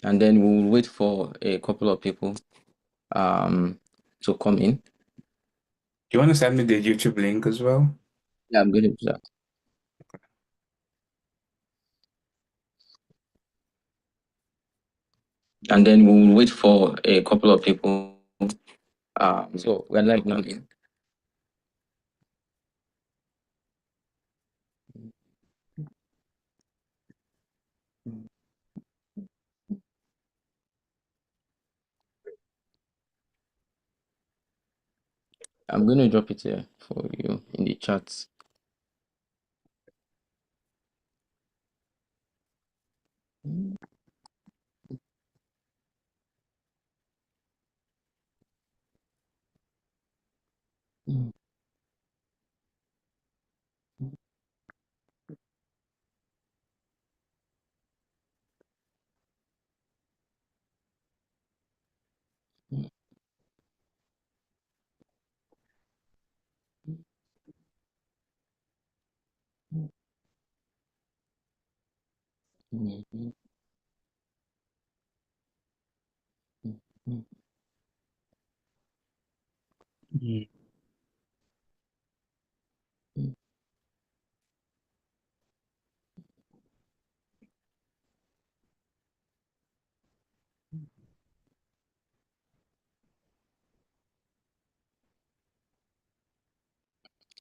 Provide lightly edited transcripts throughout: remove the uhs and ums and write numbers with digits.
and then we'll wait for a couple of people um to come in. Do you want to send me the YouTube link as well? Yeah, I'm going to do that. And then we'll wait for a couple of people. So we're live now. I'm going to drop it here for you in the chat. Mm.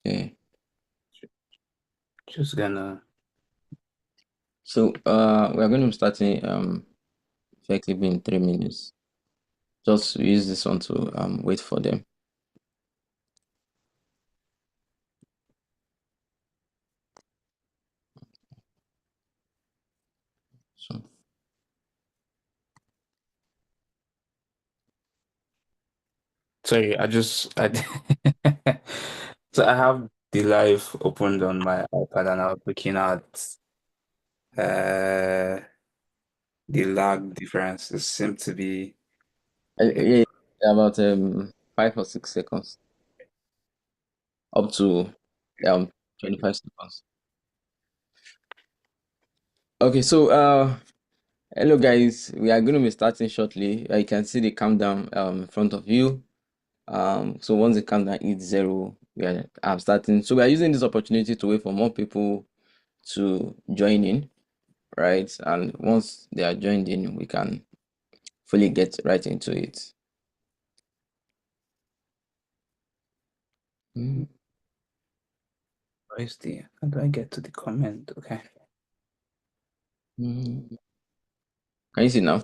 Okay. Just gonna. So we're going to start in effectively in 3 minutes. Just use this one to wait for them. So Sorry, so I have the live opened on my iPad and I was looking at uh the lag differences seem to be like, yeah, about 5 or 6 seconds up to um 25 seconds. Okay, so hello guys, we are going to be starting shortly. You can see the countdown in front of you. So once the countdown hits zero, I'm starting. So we are using this opportunity to wait for more people to join in, right? And once they are joined in, we can fully get right into it. Mm, where's the how do I get to the comment? Okay. mm. Can you see now?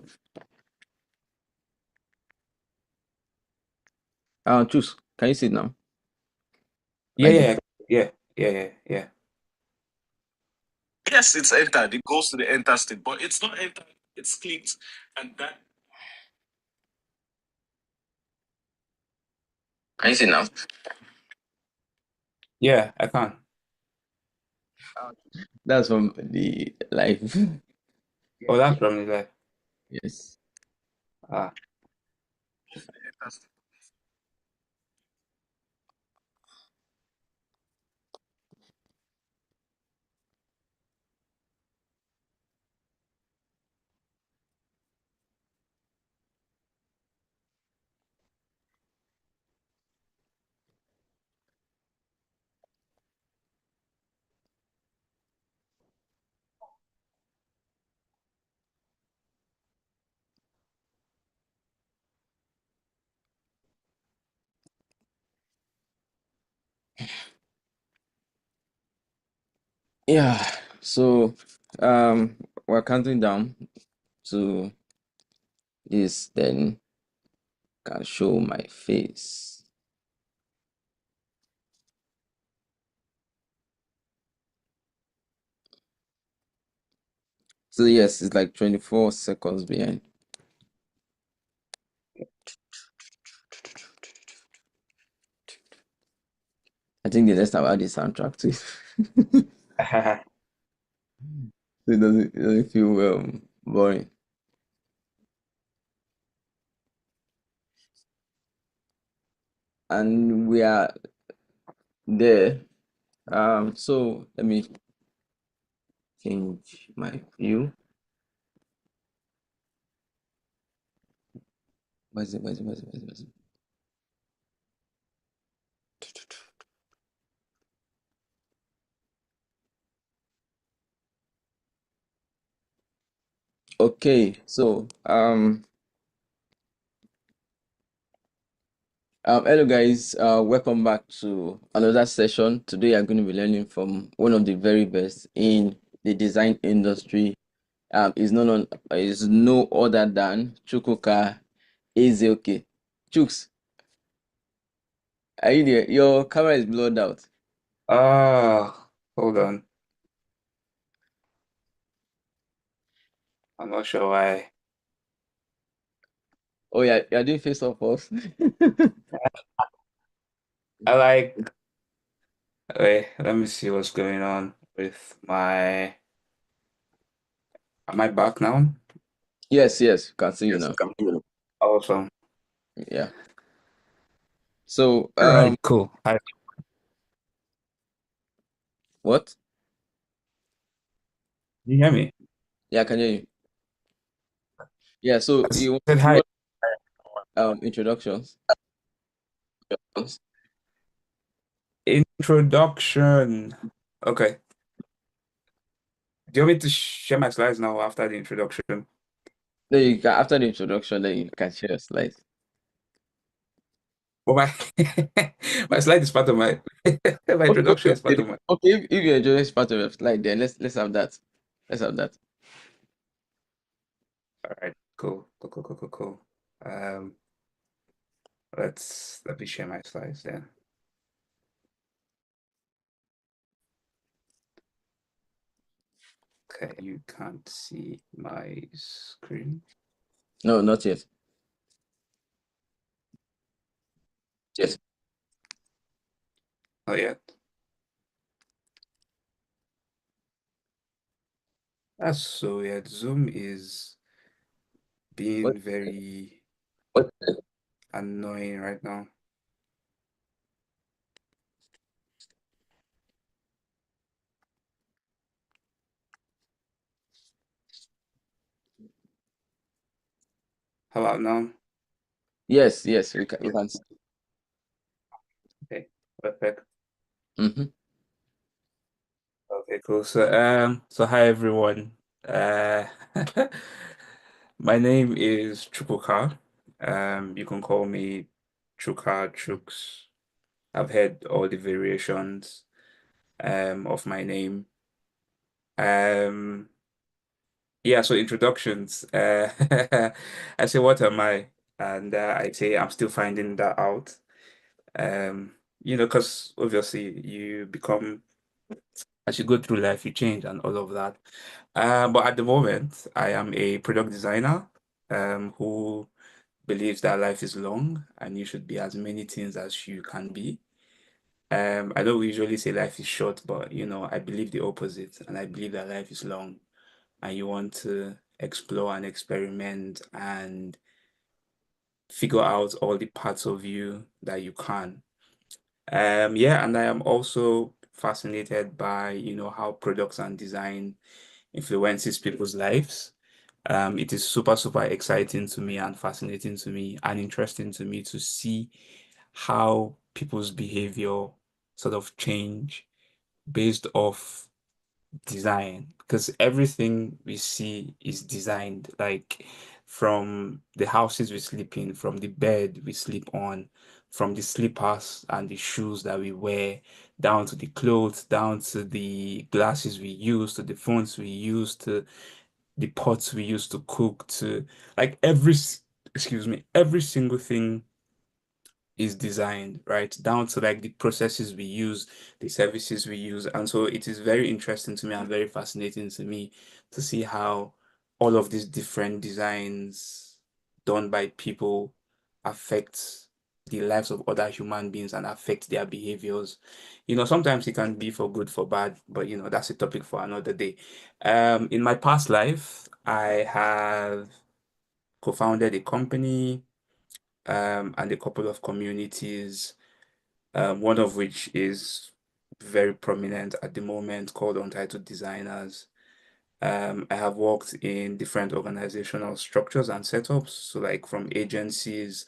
Choose. Can you see it now? Yeah, Like the yeah, yeah, yeah. Yes, it's entered. It goes to the enter state, but it's not entered. It's clicked, and that. can you see it now? Yeah, I can. That's from the live. Oh, that's from the left. Yes. Ah, Yeah. So we're counting down to this, then can show my face. So yes, it's like 24 seconds behind. I think the next time I add the soundtrack to it. So it doesn't feel boring. And we are there. So let me change my view. Where is it? Where is it? Where is it? Where is it? Where is it? Okay, so hello guys, welcome back to another session. Today I'm going to be learning from one of the very best in the design industry. Is no other than Chukwuka Ezeoke. Chooks, are you there? Your camera is blurred out. Hold on. I'm not sure why. Oh yeah, you're doing face off off. I like, wait, let me see what's going on with my, am I back now? Yes, yes, can see you Yes, now. come here. Awesome. Yeah. So All right, cool. what? You hear me? Yeah, I can hear you. Yeah, so I you said hi. want introductions? Introduction. Okay. Do you want me to share my slides now after the introduction? Then you can, after the introduction, then you can share your slides. Well, my my slide is part of my my Okay, okay, introduction is part okay. of my. Okay, if you enjoy this part of your slide, then let's have that. Let's have that. All right, cool, cool, cool, cool, cool, cool. Um, let me share my slides then. Okay, you can't see my screen. No, not yet. Yes. Not yet. That's so weird. Zoom is What? being very annoying right now. How about now? Yes, yes, we can. Okay, perfect. Mm-hmm. Okay, cool. So hi everyone. Uh, my name is Chukwuka. You can call me Chuka, Chuks. I've heard all the variations of my name. Um, yeah, so introductions. I say, what am I? And I say I'm still finding that out. Because obviously you become as you go through life, you change and all of that. But at the moment, I am a product designer who believes that life is long and you should be as many things as you can be. I know we usually say life is short, but I believe the opposite, and I believe that life is long, and you want to explore and experiment and figure out all the parts of you that you can. Yeah, and I am also fascinated by, how products and design influences people's lives. It is super, super exciting to me and fascinating to me and interesting to me to see how people's behavior sort of change based off design, because everything we see is designed, like from the houses we sleep in, from the bed we sleep on, from the slippers and the shoes that we wear, down to the clothes, down to the glasses we use, to the phones we use, to the pots we use to cook, to like excuse me, every single thing is designed, right? Down to like the processes we use, the services we use. And so it is very interesting to me and very fascinating to me to see how all of these different designs done by people affect the lives of other human beings and affect their behaviors. Sometimes it can be for good, for bad, but that's a topic for another day. In my past life, I have co-founded a company and a couple of communities, one of which is very prominent at the moment called Untitled Designers. I have worked in different organizational structures and setups, so like from agencies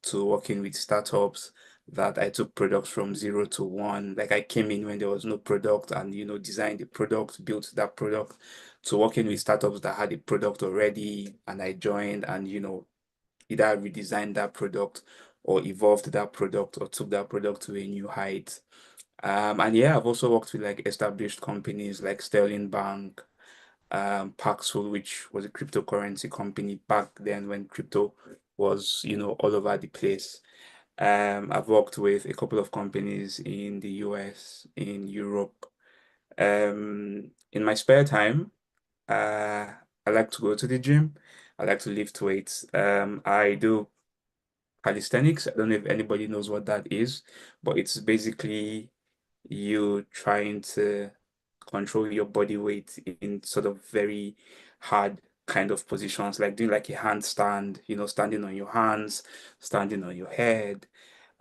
to working with startups that I took products from zero to one. Like I came in when there was no product and designed the product, built that product, to working with startups that had a product already and I joined and either redesigned that product or evolved that product or took that product to a new height. And yeah, I've also worked with like established companies like Sterling Bank, Paxful, which was a cryptocurrency company back then when crypto was, all over the place. I've worked with a couple of companies in the US, in Europe. In my spare time, I like to go to the gym. I like to lift weights. I do calisthenics. I don't know if anybody knows what that is, but it's basically you trying to control your body weight in sort of very hard kind of positions, like doing like a handstand, standing on your hands, standing on your head,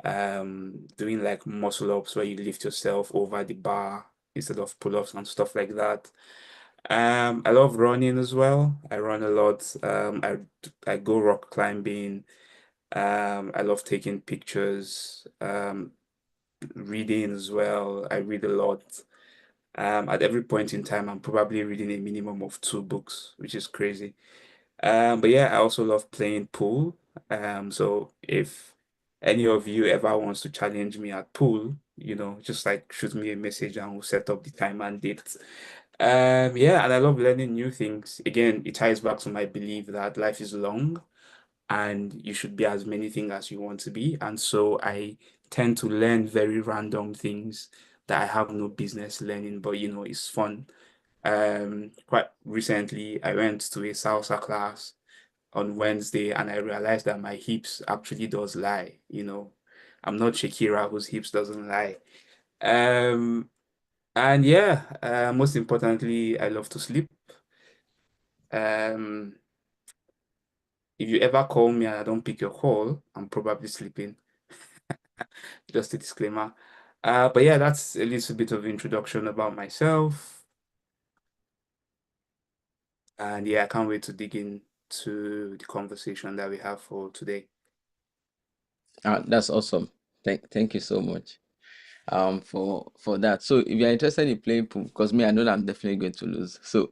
doing like muscle ups where you lift yourself over the bar instead of pull-ups and stuff like that. I love running as well. I run a lot. I go rock climbing. I love taking pictures, reading as well. I read a lot. At every point in time, I'm probably reading a minimum of 2 books, which is crazy. But yeah, I also love playing pool. So if any of you ever wants to challenge me at pool, just like shoot me a message and we'll set up the time and date. Yeah, and I love learning new things. Again, it ties back to my belief that life is long and you should be as many things as you want to be. And so I tend to learn very random things that I have no business learning, but it's fun. Quite recently, I went to a salsa class on Wednesday and I realized that my hips actually does lie. I'm not Shakira whose hips doesn't lie. Um, and yeah, most importantly, I love to sleep. Um, if you ever call me and I don't pick your call, I'm probably sleeping. Just a disclaimer. But yeah, that's a little bit of introduction about myself. And yeah, I can't wait to dig into the conversation that we have for today. That's awesome. Thank you so much for that. So if you're interested in playing pool, because me, I know that I'm definitely going to lose. So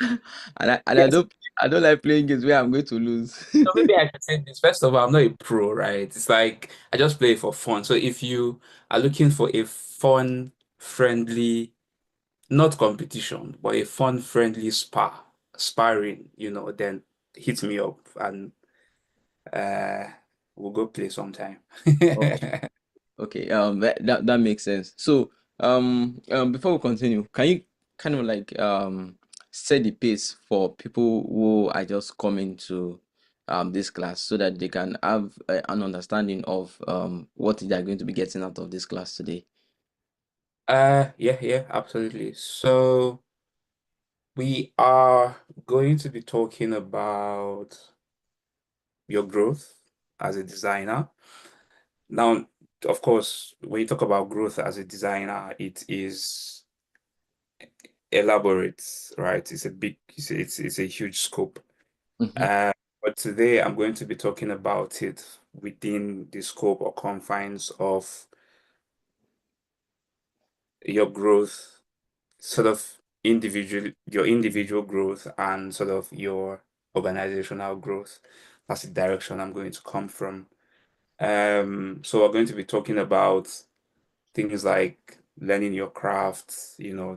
Yes, I don't like playing games where I'm going to lose. so maybe I should say this. First of all, I'm not a pro, right? It's like I just play for fun. So if you are looking for a fun, friendly, not competition, but a fun, friendly sparring, then hit me up and uh we'll go play sometime. Okay, that makes sense. So, before we continue, can you kind of like set the pace for people who are just coming to this class so that they can have an understanding of what they are going to be getting out of this class today? Yeah, absolutely. So we are going to be talking about your growth as a designer. Now, of course, when you talk about growth as a designer, it is elaborate, right? It's a big, it's a huge scope. Mm-hmm. Uh, but today I'm going to be talking about it within the scope or confines of your growth, sort of your individual growth and sort of your organizational growth. That's the direction I'm going to come from. So we're going to be talking about things like learning your craft,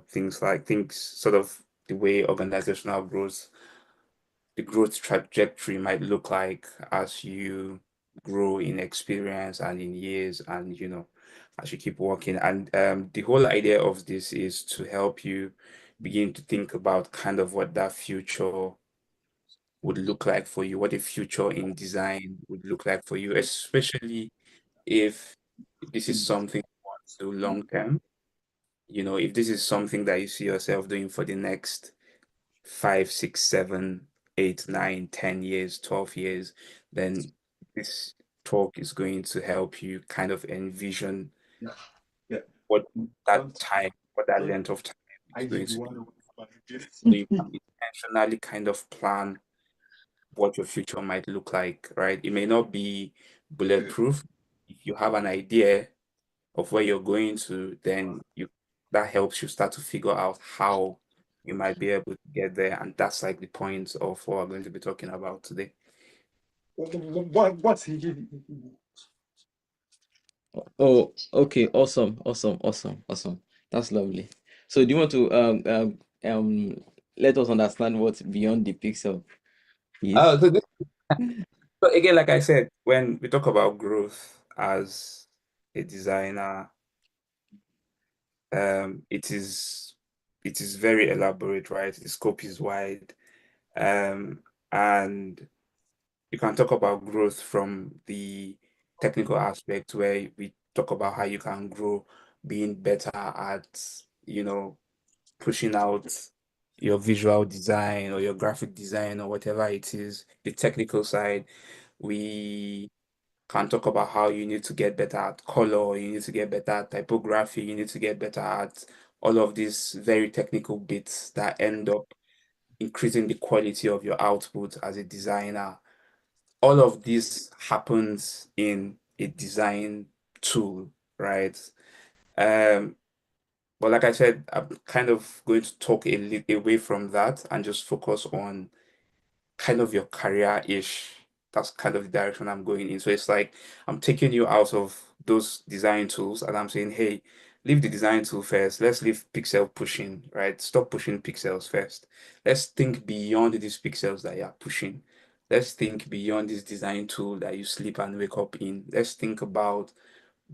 things sort of the way organizational growth, the growth trajectory might look like as you grow in experience and in years and as you keep working. And the whole idea of this is to help you begin to think about kind of what that future would look like for you, what a future in design would look like for you, especially if this is something you want to do long term. If this is something that you see yourself doing for the next 5, 6, 7, 8, 9, 10 years, 12 years, then this talk is going to help you kind of envision what that time, what that length of time is going to be. So you can intentionally kind of plan what your future might look like, right? It may not be bulletproof. If you have an idea of where you're going to, then you that helps you start to figure out how you might be able to get there. And that's like the point of what we're going to be talking about today. What's he? Oh, okay. Awesome. That's lovely. So do you want to let us understand what beyond the pixel is? Oh, so again, like I said, when we talk about growth as a designer, um, it is it is very elaborate, right? The scope is wide. Um, and you can talk about growth from the technical aspect where we talk about how you can grow being better at, you know, pushing out your visual design or your graphic design or whatever it is. The technical side, we can talk about how you need to get better at color, you need to get better at typography, you need to get better at all of these very technical bits that end up increasing the quality of your output as a designer. All of this happens in a design tool, right? Um, but like I said, I'm kind of going to talk a little away from that and just focus on kind of your career-ish. That's kind of the direction I'm going in. So it's like I'm taking you out of those design tools and I'm saying, hey, leave the design tool first. Let's leave pixel pushing, right? Stop pushing pixels first. Let's think beyond these pixels that you're pushing. Let's think beyond this design tool that you sleep and wake up in. Let's think about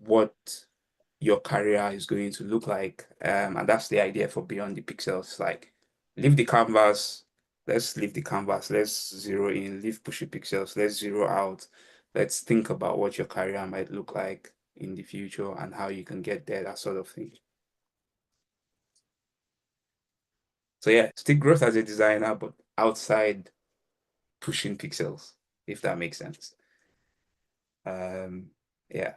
what your career is going to look like. And that's the idea for Beyond the Pixels. Like, leave the canvas. Let's leave the canvas. Let's zero in. Leave pushy pixels. Let's zero out. Let's think about what your career might look like in the future and how you can get there, that sort of thing. So yeah, still growth as a designer, but outside pushing pixels, if that makes sense. Yeah.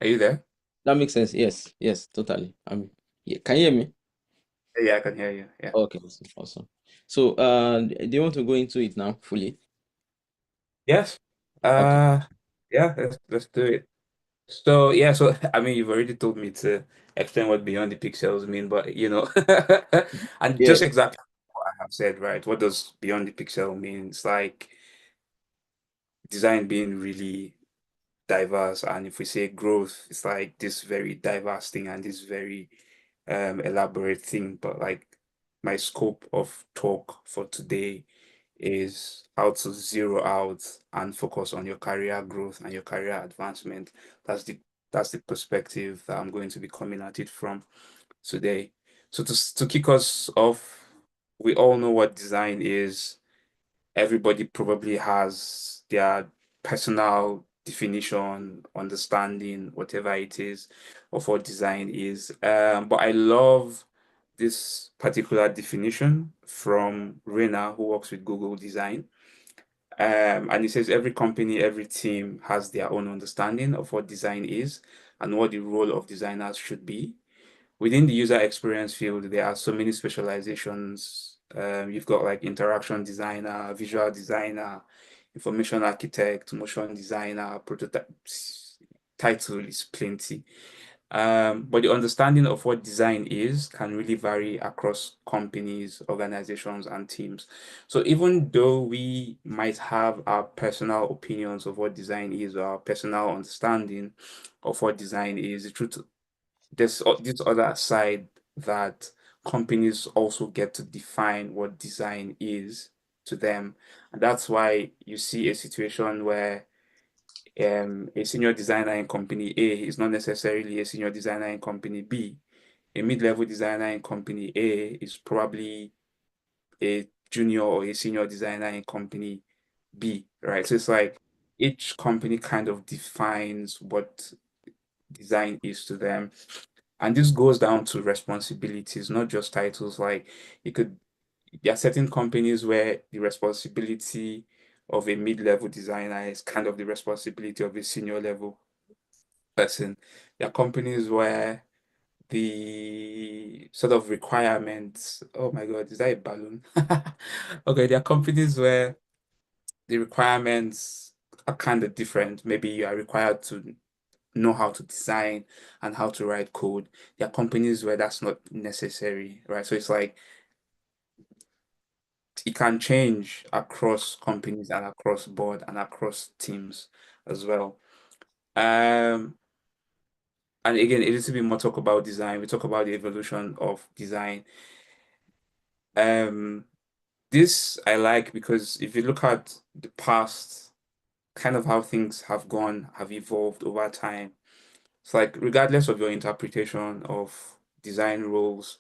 Are you there? That makes sense. Yes, totally. Yeah, can you hear me? Yeah, I can hear you. Yeah. Okay, awesome. So, do you want to go into it now fully? Yes. Okay. Uh, yeah, let's do it. So yeah, so I mean, you've already told me to explain what beyond the pixels mean, but and Yeah. just exactly what I have said, right? What does beyond the pixel mean? It's like design being really diverse, and if we say growth, it's like this very diverse thing and this very elaborate thing. But like my scope of talk for today is how to zero out and focus on your career growth and your career advancement. That's the that's the perspective that I'm going to be coming at it from today. So to kick us off, we all know what design is. Everybody probably has their personal definition, understanding, whatever it is, of what design is. But I love this particular definition from Rena, who works with Google Design. And it says every company, every team has their own understanding of what design is and what the role of designers should be. Within the user experience field, there are so many specializations. You've got like interaction designer, visual designer, information architect, motion designer, prototype. Title is plenty. But the understanding of what design is can really vary across companies, organizations, and teams. So even though we might have our personal opinions of what design is or our personal understanding of what design is, the truth there's this other side that companies also get to define what design is to them. And that's why you see a situation where a senior designer in company A is not necessarily a senior designer in company B. A mid-level designer in company A is probably a junior or a senior designer in company B, right? So it's like each company kind of defines what design is to them. And this goes down to responsibilities, not just titles. Like you could, there are certain companies where the responsibility of a mid-level designer is kind of the responsibility of a senior level person. There are companies where the sort of requirements, oh my God, is that a balloon? Okay, there are companies where the requirements are kind of different. Maybe you are required to know how to design and how to write code. There are companies where that's not necessary, right? So it's like it can change across companies and across board and across teams as well. Um, and again, a little bit more talk about design. We talk about the evolution of design. Um, this I like because if you look at the past, kind of how things have gone, have evolved over time. It's like regardless of your interpretation of design roles,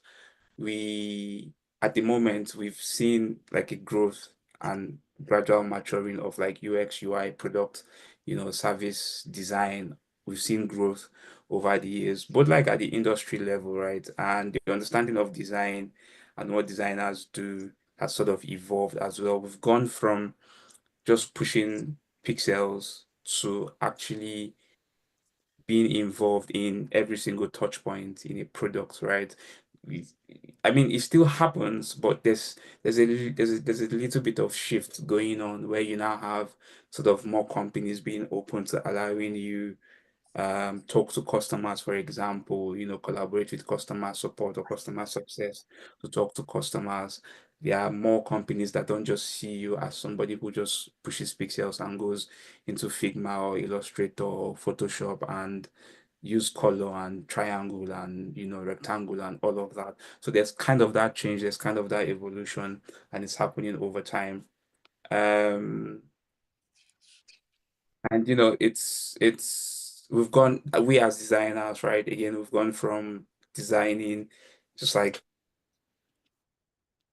we at the moment we've seen like a growth and gradual maturing of like UX, UI, product, service design. We've seen growth over the years, both like at the industry level, right? And the understanding of design and what designers do has sort of evolved as well. We've gone from just pushing pixels to actually being involved in every single touch point in a product, right? We- I mean, it still happens, but there's a little bit of shift going on where you now have sort of more companies being open to allowing you talk to customers, for example, collaborate with customer support or customer success to talk to customers. There are more companies that don't just see you as somebody who just pushes pixels and goes into Figma or Illustrator or Photoshop and use color and triangle and rectangle and all of that. So there's kind of that change, there's kind of that evolution, and it's happening over time. Um, and we as designers, right? Again, we've gone from designing just like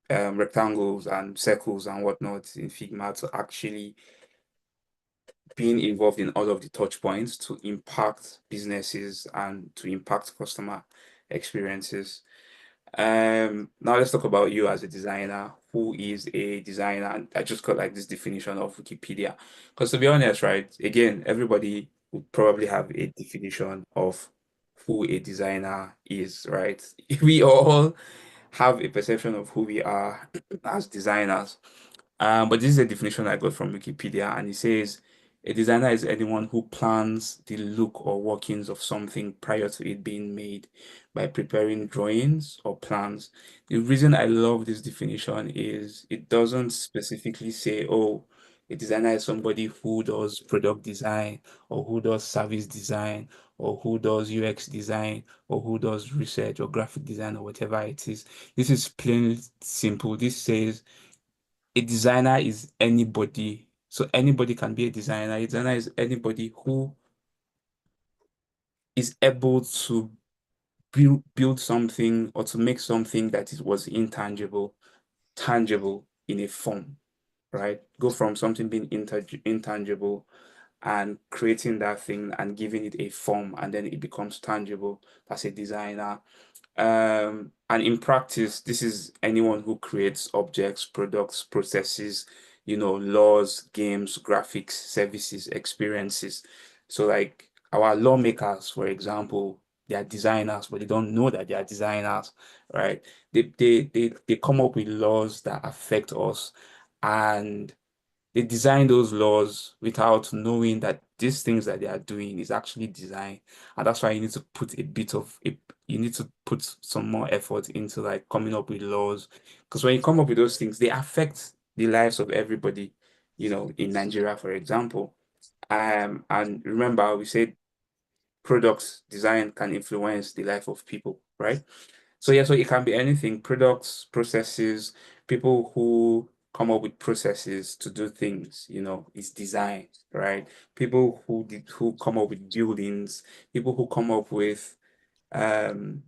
rectangles and circles and whatnot in Figma to actually being involved in all of the touch points to impact businesses and to impact customer experiences. Now let's talk about you as a designer. Who is a designer? And I just got like this definition of Wikipedia. Because to be honest, right, again, everybody would probably have a definition of who a designer is, right? We all have a perception of who we are as designers. But this is a definition I got from Wikipedia, and it says a designer is anyone who plans the look or workings of something prior to it being made by preparing drawings or plans. The reason I love this definition is it doesn't specifically say, oh, a designer is somebody who does product design or who does service design or who does UX design or who does research or graphic design or whatever it is. This is plain simple. This says a designer is anybody. So anybody can be a designer. A designer is anybody who is able to build something or to make something that was intangible, tangible in a form, right? Go from something being intangible and creating that thing and giving it a form and then it becomes tangible. That's a designer. And in practice, this is anyone who creates objects, products, processes, laws, games, graphics, services, experiences. So like our lawmakers, for example, they are designers, but they don't know that they are designers, right? They come up with laws that affect us and they design those laws without knowing that these things that they are doing is actually design. And that's why you need to put you need to put some more effort into like coming up with laws. Because when you come up with those things, they affect the lives of everybody, in Nigeria, for example. And remember, we said products design can influence the life of people, right? So yeah, so it can be anything, products, processes, people who come up with processes to do things, it's design, right? People who come up with buildings, people who come up with um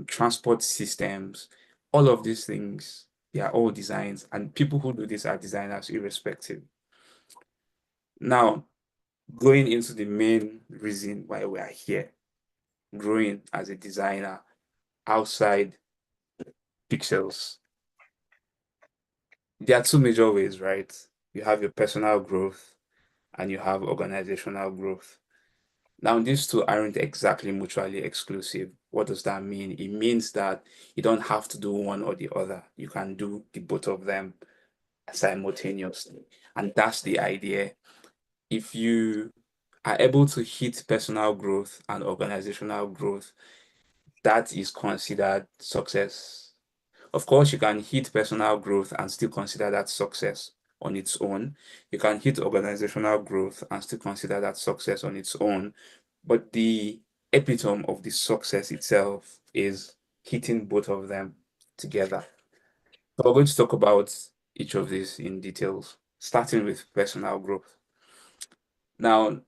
transport systems, all of these things, they are all designs, and people who do this are designers irrespective. Now, going into the main reason why we are here, growing as a designer outside pixels. There are two major ways, right? You have your personal growth and you have organizational growth. Now, these two aren't exactly mutually exclusive. What does that mean? It means that you don't have to do one or the other. You can do the both of them simultaneously. And that's the idea. If you are able to hit personal growth and organizational growth, that is considered success. Of course, you can hit personal growth and still consider that success on its own. You can hit organizational growth and still consider that success on its own. But the epitome of the success itself is hitting both of them together. So we're going to talk about each of these in details, starting with personal growth. Now,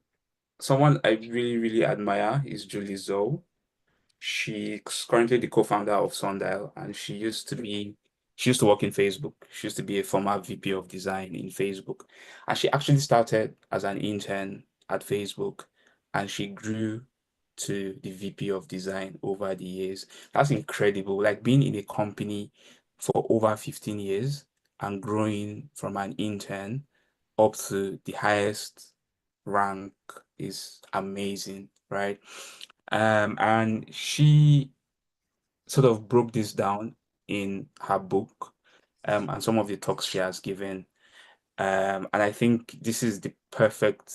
someone I really, really admire is Julie Zhou. She's currently the co-founder of Sundial, and she used to work in Facebook. She used to be a former VP of design in Facebook. And she actually started as an intern at Facebook, and she grew to the VP of design over the years. That's incredible. Like being in a company for over 15 years and growing from an intern up to the highest rank is amazing, right? And she sort of broke this down in her book, and some of the talks she has given. And I think this is the perfect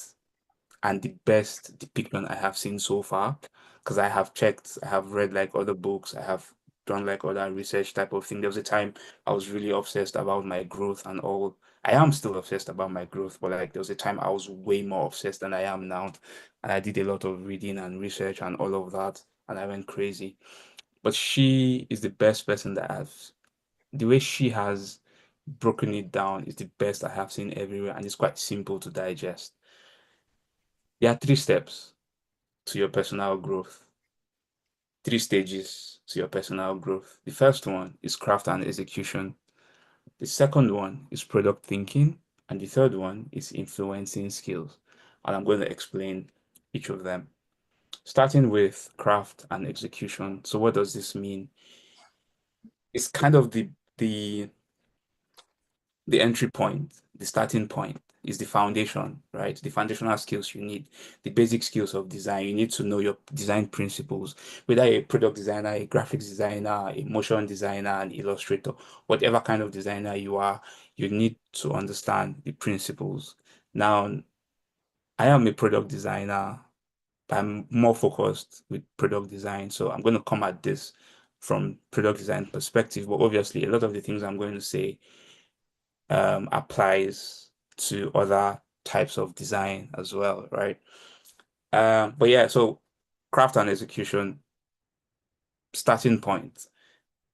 and the best depiction I have seen so far, because I have checked, I have read like other books, I have done like other research type of thing. There was a time I was really obsessed about my growth and all. I am still obsessed about my growth, but like there was a time I was way more obsessed than I am now. And I did a lot of reading and research and all of that, and I went crazy. But she is the best person that the way she has broken it down is the best I have seen everywhere, and it's quite simple to digest. There are three steps to your personal growth, three stages to your personal growth. The first one is craft and execution. The second one is product thinking. And the third one is influencing skills. And I'm going to explain each of them. Starting with craft and execution. So what does this mean? It's kind of the entry point, the starting point is the foundation, right? The foundational skills you need, the basic skills of design. You need to know your design principles, whether you're a product designer, a graphics designer, a motion designer, an illustrator, whatever kind of designer you are, you need to understand the principles. Now, I am a product designer, but I'm more focused with product design. So I'm going to come at this from product design perspective, but obviously a lot of the things I'm going to say applies to other types of design as well, right? But yeah, so craft and execution, starting point,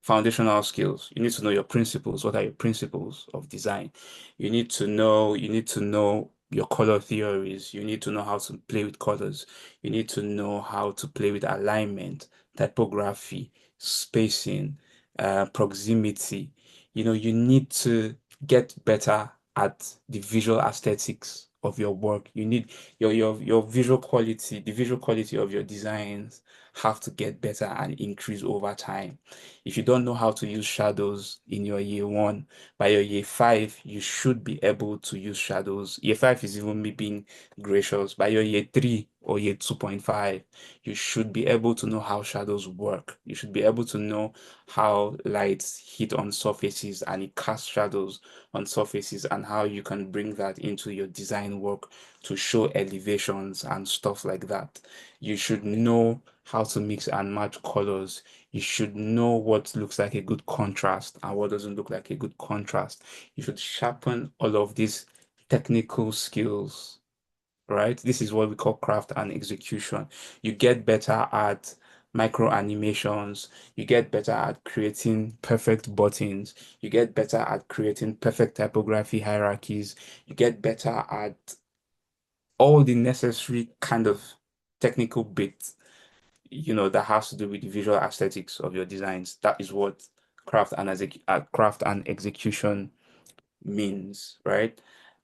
foundational skills. You need to know your principles. What are your principles of design? You need to know your color theories. You need to know how to play with colors. You need to know how to play with alignment, typography, spacing, proximity. You need to get better at the visual aesthetics of your work. You need your visual quality, the visual quality of your designs have to get better and increase over time. If you don't know how to use shadows in your year one, by your year five, you should be able to use shadows. Year five is even me being gracious. By your year three or year 2.5, you should be able to know how shadows work. You should be able to know how lights hit on surfaces and it casts shadows on surfaces, and how you can bring that into your design work to show elevations and stuff like that. You should know how to mix and match colors. You should know what looks like a good contrast and what doesn't look like a good contrast. You should sharpen all of these technical skills, right? This is what we call craft and execution. You get better at micro animations. You get better at creating perfect buttons. You get better at creating perfect typography hierarchies. You get better at all the necessary kind of technical bits, that has to do with the visual aesthetics of your designs. That is what craft and execution means, right?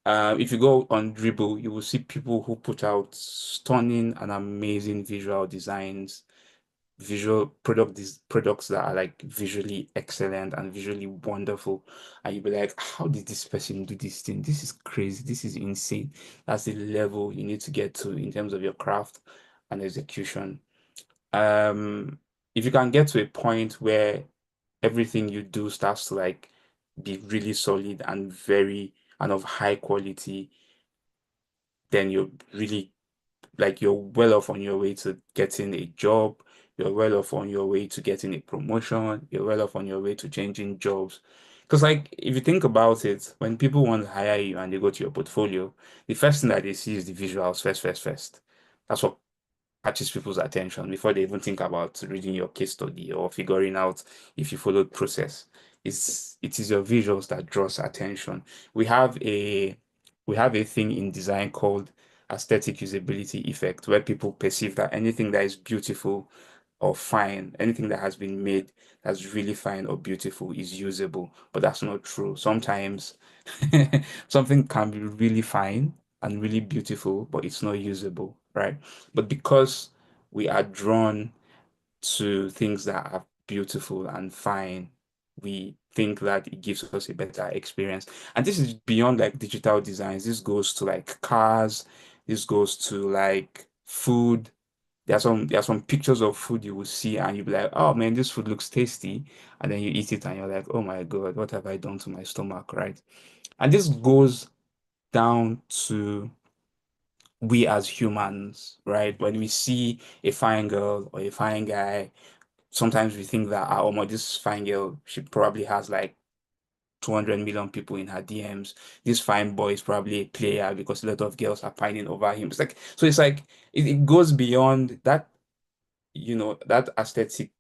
If you go on Dribble, you will see people who put out stunning and amazing visual designs, products that are like visually excellent and visually wonderful, and you'll be like, how did this person do this thing? This is crazy. This is insane. That's the level you need to get to in terms of your craft and execution. If you can get to a point where everything you do starts to like be really solid and very and of high quality, then you're really like you're well off on your way to getting a job, you're well off on your way to getting a promotion, you're well off on your way to changing jobs. Because like if you think about it, when people want to hire you and they go to your portfolio, the first thing that they see is the visuals first. That's what catches people's attention before they even think about reading your case study or figuring out if you followed process. It is your visuals that draws attention. We have a we have a thing in design called aesthetic usability effect, where people perceive that anything that is beautiful or fine, anything that has been made that's really fine or beautiful is usable. But that's not true. Sometimes something can be really fine and really beautiful, but it's not usable, right? But because we are drawn to things that are beautiful and fine, we think that it gives us a better experience. And this is beyond like digital designs. This goes to like cars, this goes to like food. There are some pictures of food you will see and you'll be like, oh man, this food looks tasty. And then you eat it and you're like, oh my God, what have I done to my stomach, right? And this goes down to we as humans, right? When we see a fine girl or a fine guy, sometimes we think that, oh my, this fine girl, she probably has like 200 million people in her DMs. This fine boy is probably a player because a lot of girls are pining over him. It's like, so it's like, it goes beyond that, that aesthetic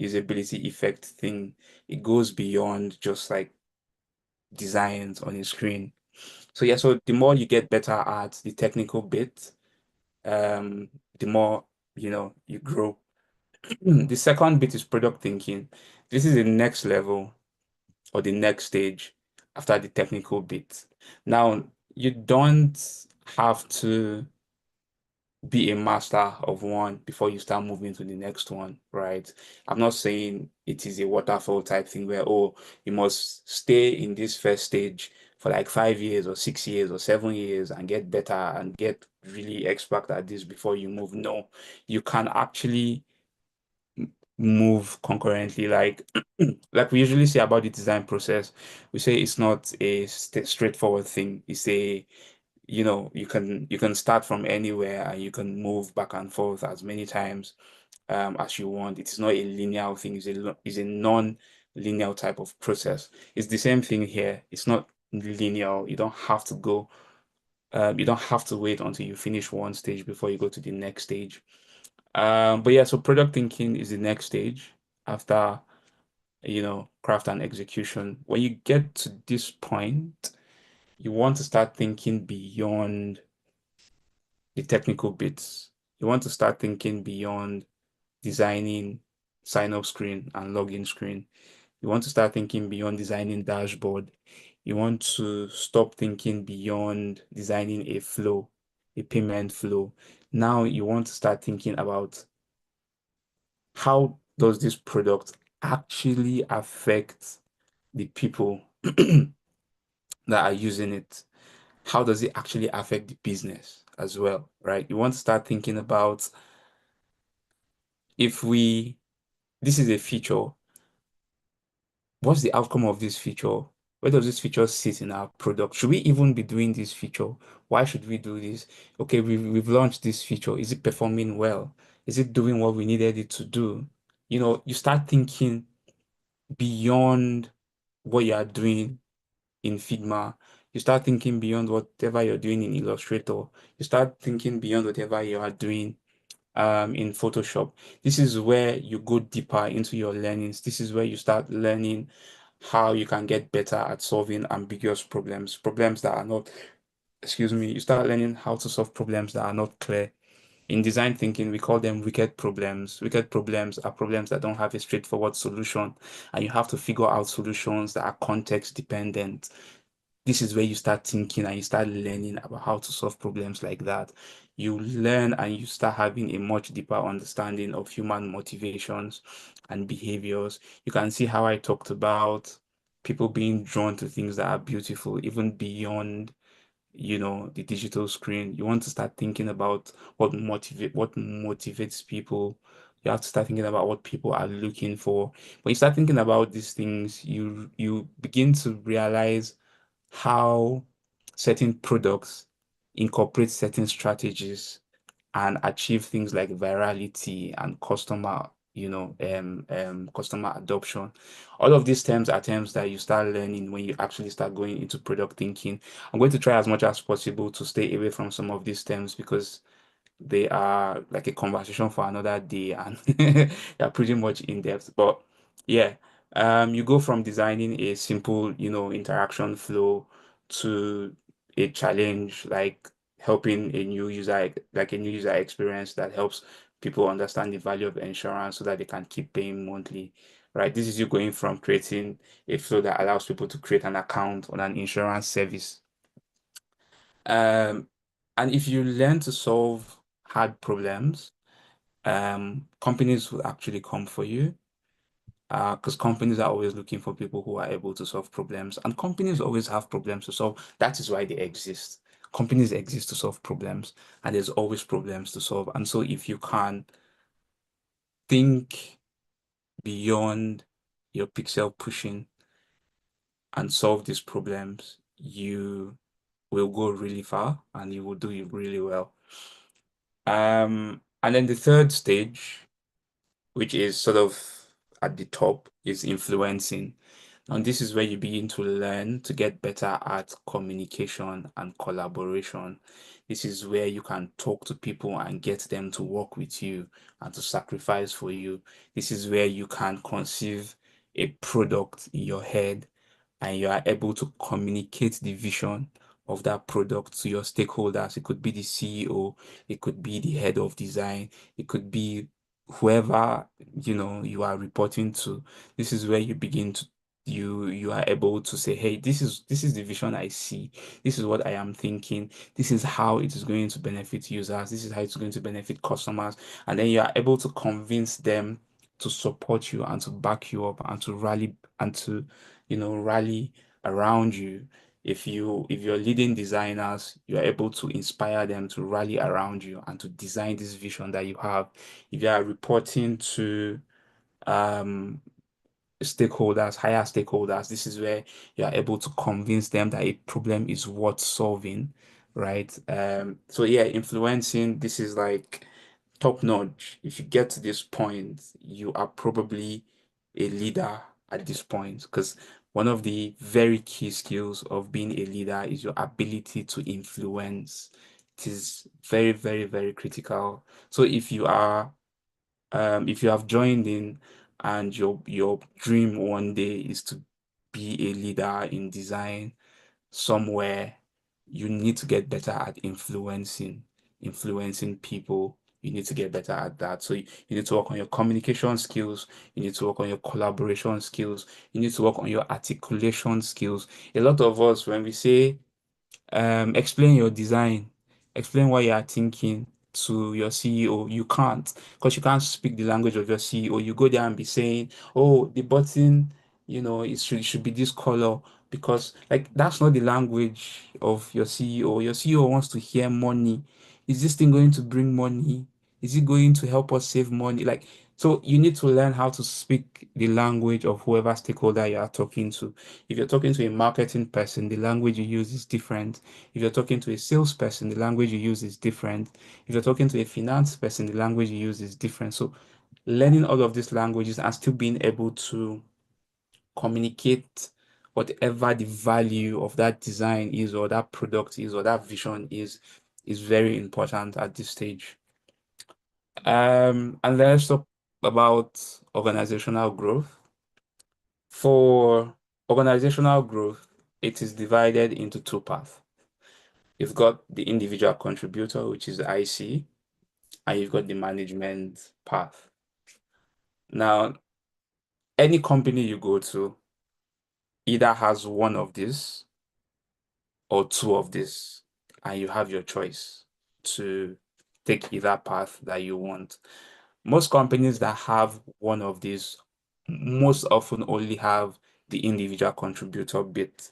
usability effect thing. It goes beyond just like designs on a screen. So yeah, so the more you get better at the technical bit, um, the more you grow. The second bit is product thinking. This is the next level or the next stage after the technical bit. Now, you don't have to be a master of one before you start moving to the next one, right? I'm not saying it is a waterfall type thing where, oh, you must stay in this first stage for like 5 years or 6 years or 7 years and get better and get really expert at this before you move. No, you can actually move concurrently. Like like we usually say about the design process, we say it's not a straightforward thing. It's a you can start from anywhere and you can move back and forth as many times as you want. It is not a linear thing. It's a non-linear type of process. It's the same thing here. It's not linear. You don't have to wait until you finish one stage before you go to the next stage. But yeah, so product thinking is the next stage after, craft and execution. When you get to this point, you want to start thinking beyond the technical bits. You want to start thinking beyond designing sign up screen and login screen. You want to start thinking beyond designing dashboard. You want to stop thinking beyond designing a flow, a payment flow. Now you want to start thinking about how does this product actually affect the people that are using it? How does it actually affect the business as well, right? You want to start thinking about if this is a feature, what's the outcome of this feature? Where does this feature sit in our product? Should we even be doing this feature? Why should we do this? Okay, we've launched this feature. Is it performing well? Is it doing what we needed it to do? You start thinking beyond what you are doing in Figma. You start thinking beyond whatever you're doing in Illustrator. You start thinking beyond whatever you are doing in Photoshop. This is where you go deeper into your learnings. This is where you start learning how you can get better at solving ambiguous problems that are not, excuse me, you start learning how to solve problems that are not clear. In design thinking, we call them wicked problems. Wicked problems are problems that don't have a straightforward solution, and you have to figure out solutions that are context dependent. This is where you start thinking and you start learning about how to solve problems like that. You learn and you start having a much deeper understanding of human motivations and behaviors. You can see how I talked about people being drawn to things that are beautiful, even beyond the digital screen. You want to start thinking about what motivates people. You have to start thinking about what people are looking for. When you start thinking about these things, you begin to realize how certain products incorporate certain strategies and achieve things like virality and customer adoption. All of these terms are terms that you start learning when you actually start going into product thinking. I'm going to try as much as possible to stay away from some of these terms because they are like a conversation for another day and they're pretty much in depth. But yeah, you go from designing a simple, interaction flow to a challenge like helping a new user, like a new user experience that helps people understand the value of insurance so that they can keep paying monthly. Right. This is you going from creating a flow that allows people to create an account on an insurance service. Um, and if you learn to solve hard problems, companies will actually come for you. Because companies are always looking for people who are able to solve problems, and companies always have problems to solve. That is why they exist. Companies exist to solve problems, and there's always problems to solve. And so, if you can think beyond your pixel pushing and solve these problems, you will go really far and you will do it really well. And then the third stage, which is sort of at the top, is influencing. And this is where you begin to learn to get better at communication and collaboration. This is where you can talk to people and get them to work with you and to sacrifice for you. This is where you can conceive a product in your head and you are able to communicate the vision of that product to your stakeholders. It could be the CEO, it could be the head of design, it could be whoever you are reporting to. This is where you begin to you are able to say, hey, this is the vision I see, this is what I am thinking, this is how it is going to benefit users, this is how it's going to benefit customers, and then you are able to convince them to support you and to back you up and to rally around you. If you're leading designers, you're able to inspire them to rally around you and to design this vision that you have. If you are reporting to um stakeholders, higher stakeholders, this is where you are able to convince them that a problem is worth solving, right? So yeah, influencing, this is like top notch. If you get to this point, you are probably a leader at this point because one of the very key skills of being a leader is your ability to influence. It is very, very, very critical. So if you have joined in and your dream one day is to be a leader in design somewhere, you need to get better at influencing people. You need to get better at that. So you need to work on your communication skills. You need to work on your collaboration skills. You need to work on your articulation skills. A lot of us, when we say explain your design, explain what you are thinking to your CEO. You can't because you can't speak the language of your CEO. You go there and be saying, "Oh, the button, it should be this color," because like that's not the language of your CEO. Your CEO wants to hear money. Is this thing going to bring money? Is it going to help us save money? Like, so you need to learn how to speak the language of whoever stakeholder you are talking to. If you're talking to a marketing person, the language you use is different. If you're talking to a salesperson, the language you use is different. If you're talking to a finance person, the language you use is different. So learning all of these languages and still being able to communicate whatever the value of that design is or that product is or that vision is very important at this stage. And let's talk about organizational growth. For organizational growth, it is divided into two paths. You've got the individual contributor, which is the IC, and you've got the management path. Now, any company you go to either has one of these or two of this, and you have your choice to take either path that you want. Most companies that have one of these most often only have the individual contributor bit.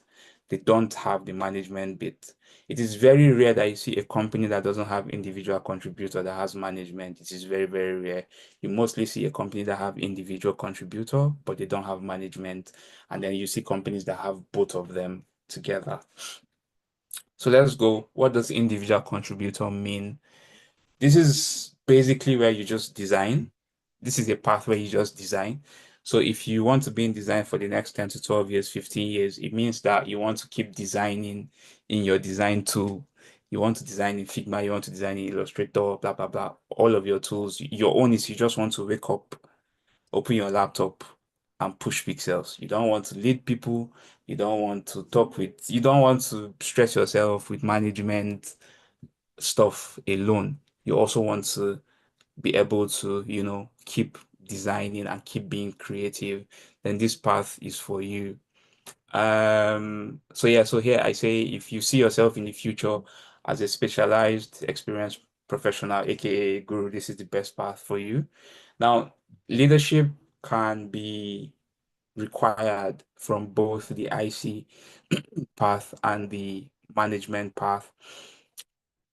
they don't have the management bit. It is very rare that you see a company that doesn't have individual contributor that has management. It is very, very rare. You mostly see a company that have individual contributor, but they don't have management. And then you see companies that have both of them together. So let's go. What does individual contributor mean? This is basically where you just design. This is a path where you just design. So if you want to be in design for the next 10 to 12 years, 15 years, it means that you want to keep designing in your design tool. You want to design in Figma, you want to design in Illustrator, blah, blah, blah. All of your tools. Your own is you just want to wake up, open your laptop, and push pixels. You don't want to lead people. You don't want to talk with, you don't want to stress yourself with management stuff alone. You also want to be able to, keep designing and keep being creative, then this path is for you. So yeah, so here I say if you see yourself in the future as a specialized, experienced professional, aka guru, this is the best path for you. Now, leadership can be required from both the IC path and the management path.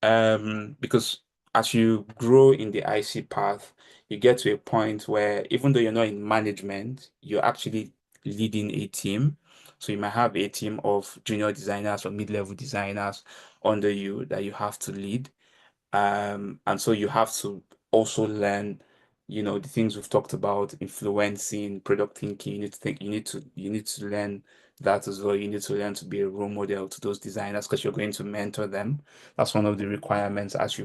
Because as you grow in the IC path, you get to a point where even though you're not in management, you're actually leading a team. So you might have a team of junior designers or mid-level designers under you that you have to lead. And so you have to also learn, the things we've talked about, influencing, product thinking. You need to think, you need to learn that as well. You need to learn to be a role model to those designers because you're going to mentor them. That's one of the requirements as you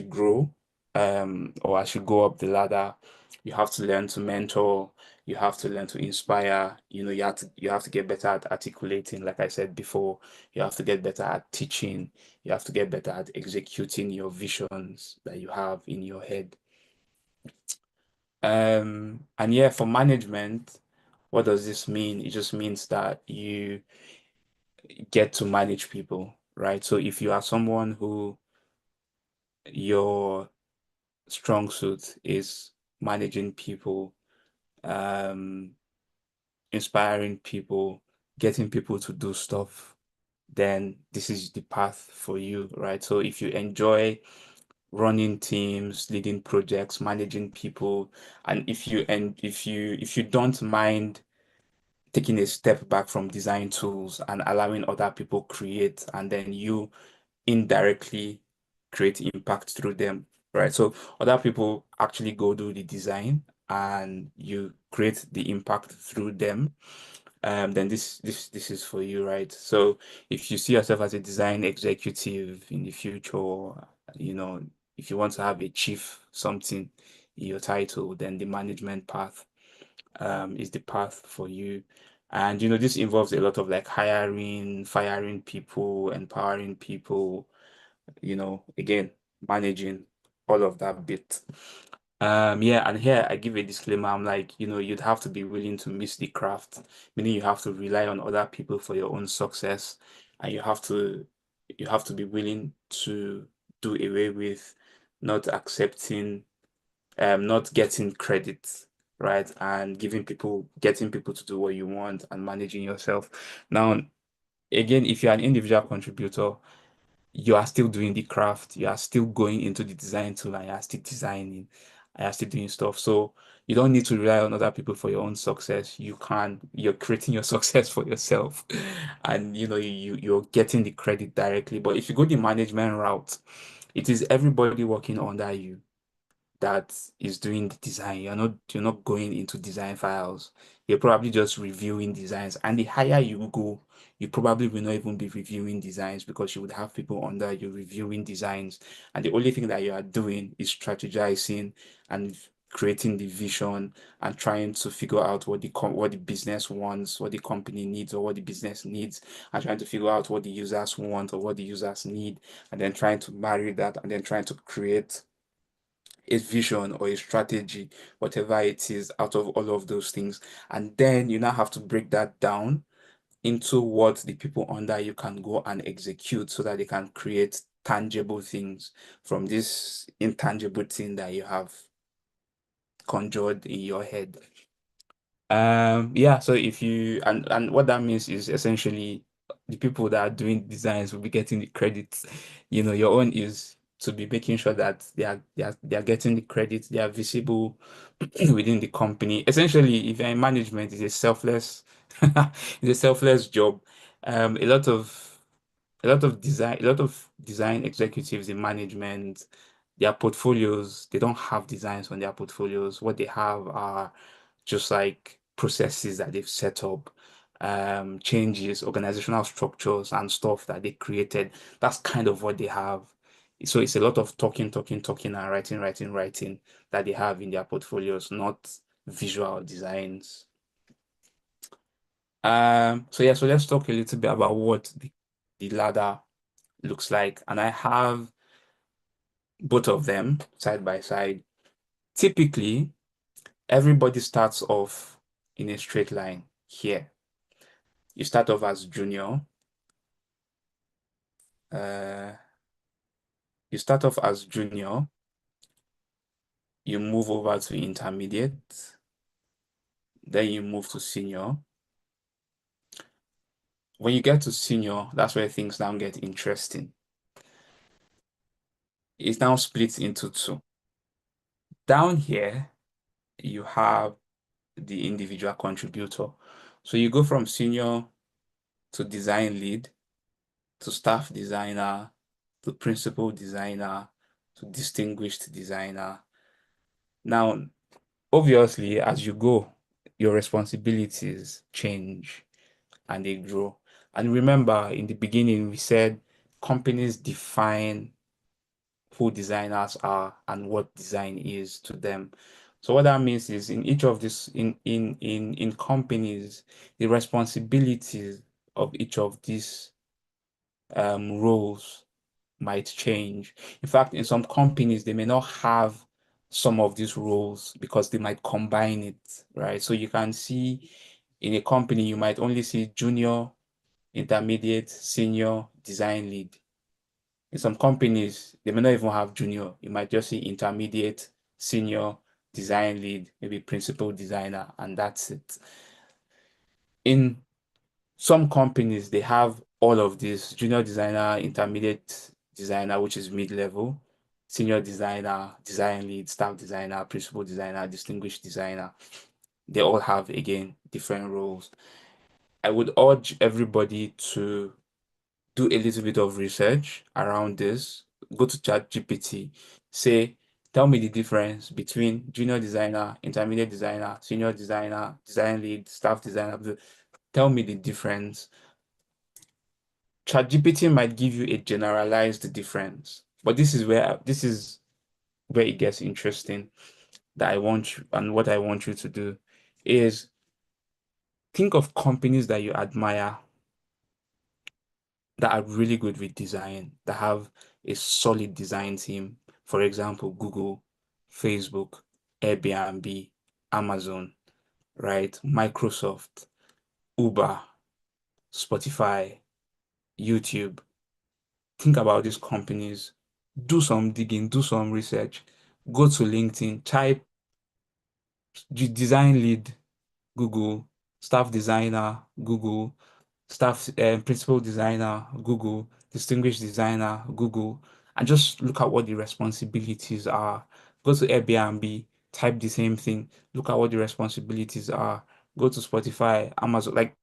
grow, or as you go up the ladder. You have to learn to mentor. You have to learn to inspire. You have to get better at articulating, like I said before. You have to get better at teaching. You have to get better at executing your visions that you have in your head. And yeah, for management, what does this mean? It just means that you get to manage people, right? So if you are someone who your strong suit is managing people, um, inspiring people, getting people to do stuff, then this is the path for you, right? So if you enjoy running teams, leading projects, managing people, and if you don't mind taking a step back from design tools and allowing other people create, and then you indirectly create impact through them, right? So other people actually go do the design and you create the impact through them. Then this is for you, right? So if you see yourself as a design executive in the future, you know, if you want to have a chief something in your title, then the management path is the path for you. And this involves a lot of like hiring, firing people, empowering people, again, managing all of that bit. Yeah, and here I give a disclaimer. I'm like, you'd have to be willing to miss the craft, meaning you have to rely on other people for your own success, and you have to be willing to do away with not accepting, not getting credit, right? And getting people to do what you want and managing yourself. Now, again, if you're an individual contributor, you are still doing the craft, you are still going into the design tool and you are still designing, and you are still doing stuff. So you don't need to rely on other people for your own success. You're creating your success for yourself. And you're getting the credit directly. But if you go the management route, it is everybody working under you that is doing the design. You're not going into design files. You're probably just reviewing designs. And the higher you go, you probably will not even be reviewing designs because you would have people under you reviewing designs. And the only thing that you are doing is strategizing and creating the vision and trying to figure out what the business wants, what the company needs, or what the business needs, and trying to figure out what the users want or what the users need, and then trying to marry that, and then trying to create a vision or a strategy, whatever it is, out of all of those things. And then you now have to break that down into what the people under you can go and execute so that they can create tangible things from this intangible thing that you have conjured in your head. Yeah, so if you and what that means is essentially the people that are doing designs will be getting the credits. Your own is to be making sure that they are getting the credits, they are visible within the company. Essentially, if you're in management, it's a selfless it's a selfless job. A lot of design executives in management, their portfolios, they don't have designs on their portfolios. What they have are just like processes that they've set up, changes, organizational structures, and stuff that they created. That's kind of what they have. So it's a lot of talking, talking, talking, and writing, writing, writing that they have in their portfolios, not visual designs. So let's talk a little bit about what the ladder looks like. And I have both of them side by side. Typically, everybody starts off in a straight line here. You start off as junior. Uh, you start off as junior. You move over to intermediate. Then you move to senior. When you get to senior, that's where things now get interesting. It's now split into two. Down here, you have the individual contributor. So you go from senior to design lead, to staff designer, to principal designer, to distinguished designer. Now, obviously, as you go, your responsibilities change and they grow. And remember, in the beginning, we said companies define who designers are and what design is to them. So what that means is in each of these in companies, the responsibilities of each of these roles might change. In fact, in some companies, they may not have some of these roles because they might combine it, right? So you can see in a company, you might only see junior, intermediate, senior, design lead. In some companies, they may not even have junior. You might just see intermediate, senior, design lead, maybe principal designer, and that's it. In some companies, they have all of this: junior designer, intermediate designer, which is mid-level, senior designer, design lead, staff designer, principal designer, distinguished designer. They all have, again, different roles. I would urge everybody to do a little bit of research around this. Go to ChatGPT, say, tell me the difference between junior designer, intermediate designer, senior designer, design lead, staff designer. Tell me the difference. ChatGPT might give you a generalized difference, but this is where it gets interesting. That I want you, and what I want you to do is think of companies that you admire that are really good with design, that have a solid design team. For example, Google, Facebook, Airbnb, Amazon, right? Microsoft, Uber, Spotify, YouTube. Think about these companies, do some digging, do some research, go to LinkedIn, type design lead, Google, staff designer, Google, staff principal designer, Google, distinguished designer, Google, and just look at what the responsibilities are. Go to Airbnb, type the same thing, look at what the responsibilities are. Go to Spotify, Amazon, like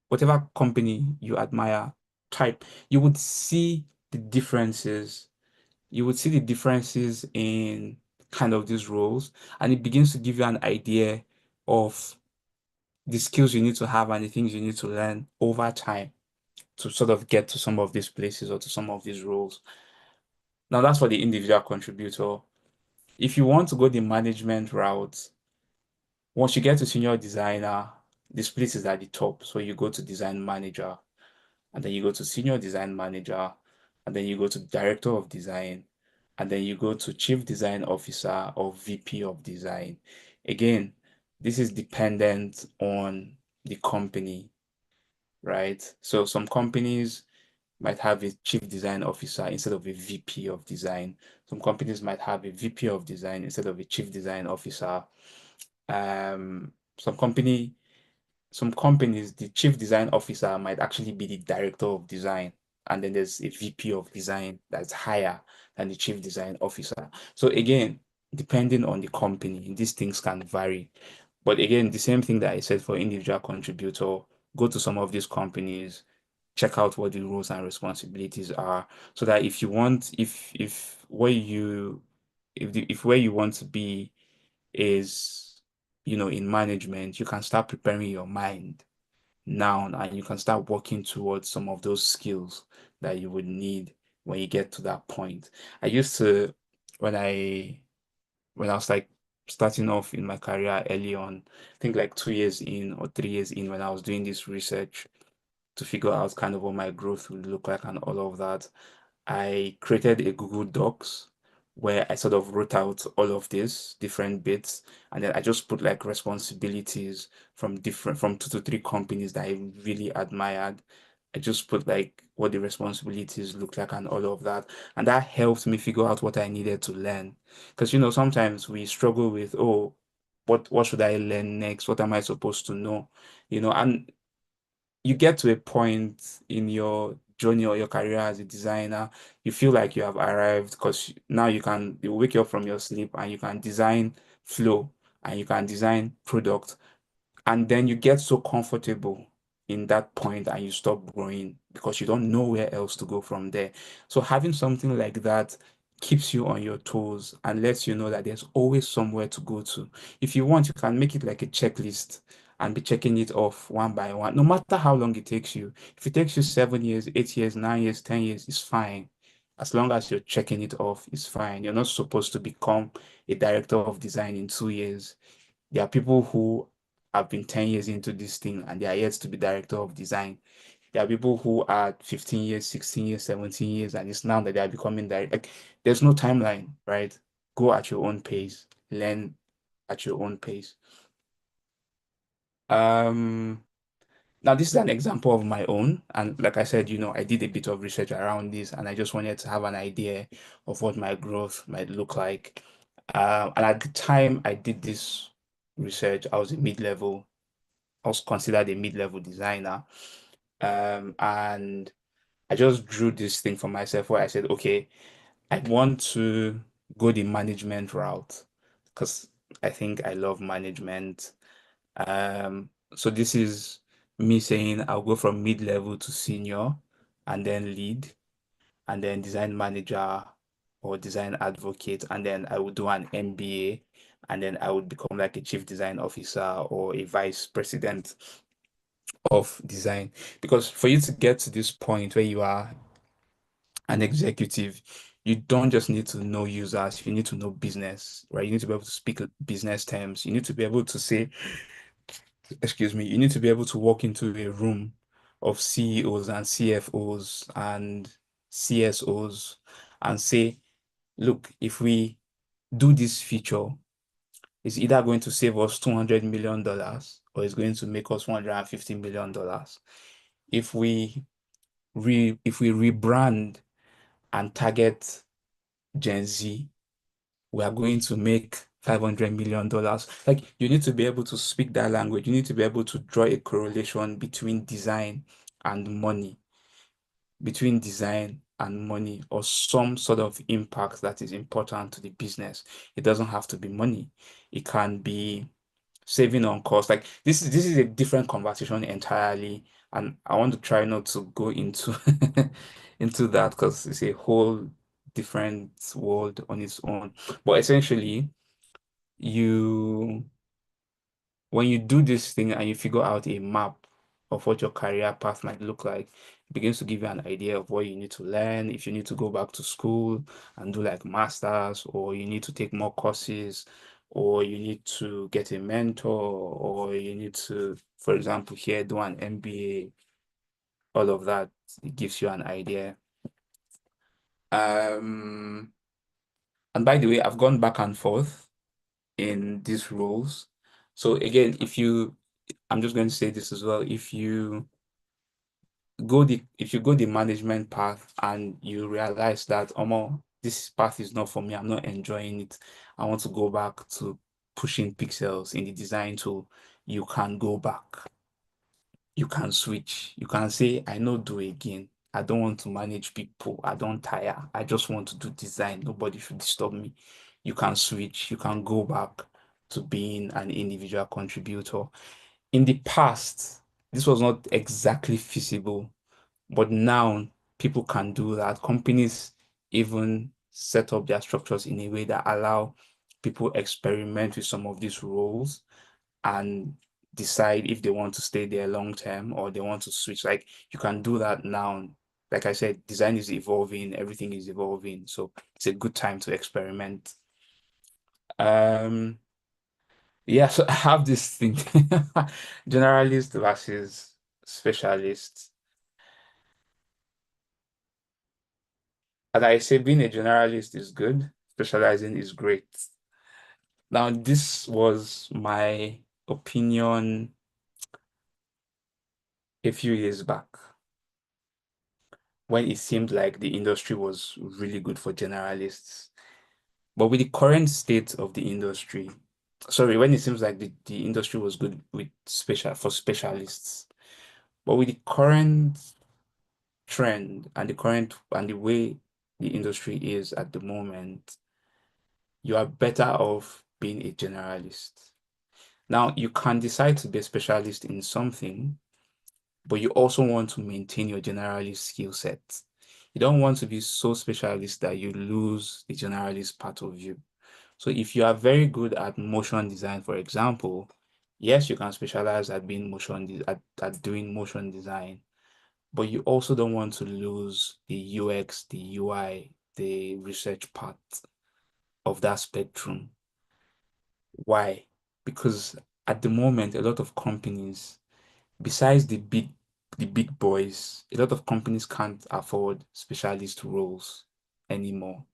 whatever company you admire, type. You would see the differences. You would see the differences in kind of these roles, and it begins to give you an idea of the skills you need to have and the things you need to learn over time to sort of get to some of these places or to some of these roles. Now, that's for the individual contributor. If you want to go the management route, once you get to senior designer, the split is at the top. So you go to design manager, and then you go to senior design manager, and then you go to director of design, and then you go to chief design officer or VP of design. Again, this is dependent on the company, right? So some companies might have a chief design officer instead of a VP of design. Some companies might have a VP of design instead of a chief design officer. some companies, the chief design officer might actually be the director of design, and then there's a VP of design that's higher than the chief design officer. So again, depending on the company, these things can vary. But again, the same thing that I said for individual contributor, go to some of these companies, check out what the roles and responsibilities are, so that if you want, if where you if where you want to be is, in management, you can start preparing your mind now, and you can start working towards some of those skills that you would need when you get to that point. I used to, when I was like starting off in my career early on, I think like 2 years in or 3 years in, when I was doing this research to figure out kind of what my growth would look like and all of that, I created a Google Docs where I sort of wrote out all of these different bits, and then I just put like responsibilities from 2 to 3 companies that I really admired. I just put like what the responsibilities look like and all of that. And that helped me figure out what I needed to learn. Because sometimes we struggle with, oh, what should I learn next? What am I supposed to know? And you get to a point in your journey or your career as a designer, you feel like you have arrived, because now you wake up from your sleep and you can design flow and you can design product, and then you get so comfortable in that point and you stop growing because you don't know where else to go from there. So having something like that keeps you on your toes and lets you know that there's always somewhere to go to. If you want, you can make it like a checklist and be checking it off one by one, no matter how long it takes you. If it takes you 7 years, 8 years, 9 years, 10 years, it's fine. As long as you're checking it off, it's fine. You're not supposed to become a director of design in 2 years. There are people who have been 10 years into this thing and they are yet to be director of design. There are people who are 15 years, 16 years, 17 years, and it's now that they are becoming direct. Like, there's no timeline, right? Go at your own pace, learn at your own pace. Now this is an example of my own, and like I said, I did a bit of research around this, and I just wanted to have an idea of what my growth might look like. And at the time I did this research, I was a mid-level. I was considered a mid-level designer. And I just drew this thing for myself where I said, okay, I want to go the management route because I think I love management. So this is me saying I'll go from mid-level to senior and then lead and then design manager or design advocate, and then I would do an MBA, and then I would become like a chief design officer or a vice president of design. Because for you to get to this point where you are an executive, you don't just need to know users, you need to know business, right? You need to be able to speak business terms. You need to be able to say, excuse me, you need to be able to walk into a room of CEOs and CFOs and CSOs and say, look, if we do this feature, it's either going to save us $200 million or it's going to make us $150 million. If we rebrand and target Gen Z, we are going to make $500 million. Like, you need to be able to speak that language. You need to be able to draw a correlation between design and money, or some sort of impact that is important to the business. It doesn't have to be money. It can be saving on cost. Like, this is a different conversation entirely, and I want to try not to go into into that because it's a whole different world on its own. But essentially, you when you do this thing and you figure out a map of what your career path might look like, it begins to give you an idea of what you need to learn, if you need to go back to school and do like masters, or you need to take more courses, or you need to get a mentor, or you need to, for example, here do an MBA. All of that, it gives you an idea. And by the way, I've gone back and forth in these roles. So again, I'm just going to say this as well. If you go the management path and you realize that, this path is not for me, I'm not enjoying it, I want to go back to pushing pixels in the design tool, you can go back. You can switch. You can say, I know do again. I don't want to manage people. I don't tire. I just want to do design. Nobody should disturb me. You can switch. You can go back to being an individual contributor. In the past, this was not exactly feasible, but now people can do that. Companies even set up their structures in a way that allow people experiment with some of these roles and decide if they want to stay there long term or they want to switch. Like you can do that now. Like I said, design is evolving, everything is evolving. So it's a good time to experiment. Um, yeah, so I have this thing, generalist versus specialist. As I say, being a generalist is good, specializing is great. Now, this was my opinion a few years back when it seemed like the industry was really good for generalists. But with the current state of the industry, sorry, when it seems like the industry was good with specialists, but with the current trend and the way the industry is at the moment, you are better off being a generalist. Now, you can decide to be a specialist in something, but you also want to maintain your generalist skill set. You don't want to be so specialist that you lose the generalist part of you. So if you are very good at motion design, for example, yes, you can specialize at being at doing motion design, but you also don't want to lose the UX, the UI, the research part of that spectrum. Why? Because at the moment, a lot of companies, besides the big boys, a lot of companies can't afford specialist roles anymore.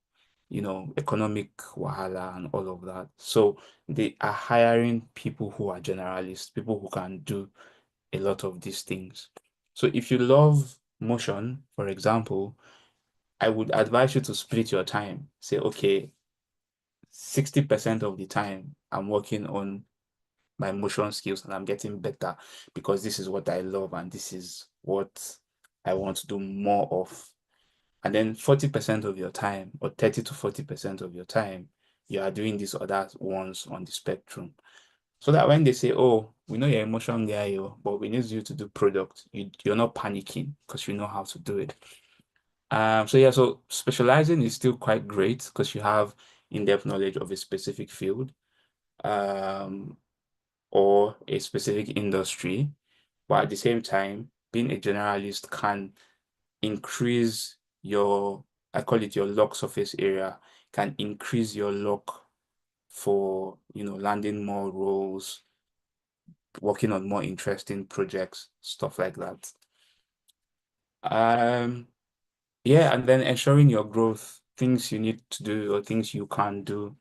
You know, economic wahala and all of that. So they are hiring people who are generalists, people who can do a lot of these things. So if you love motion, for example, I would advise you to split your time. Say, okay, 60% of the time I'm working on my motion skills and I'm getting better because this is what I love and this is what I want to do more of. And then 40% of your time, or 30 to 40% of your time, you are doing these other ones on the spectrum. So that when they say, oh, we know you're a motion guy, but we need you to do product, you're not panicking because you know how to do it. So yeah, so specializing is still quite great because you have in-depth knowledge of a specific field. Or a specific industry, but at the same time, being a generalist can increase your, I call it your luck surface area, can increase your luck for, landing more roles, working on more interesting projects, stuff like that. Yeah, and then ensuring your growth, things you need to do or things you can do.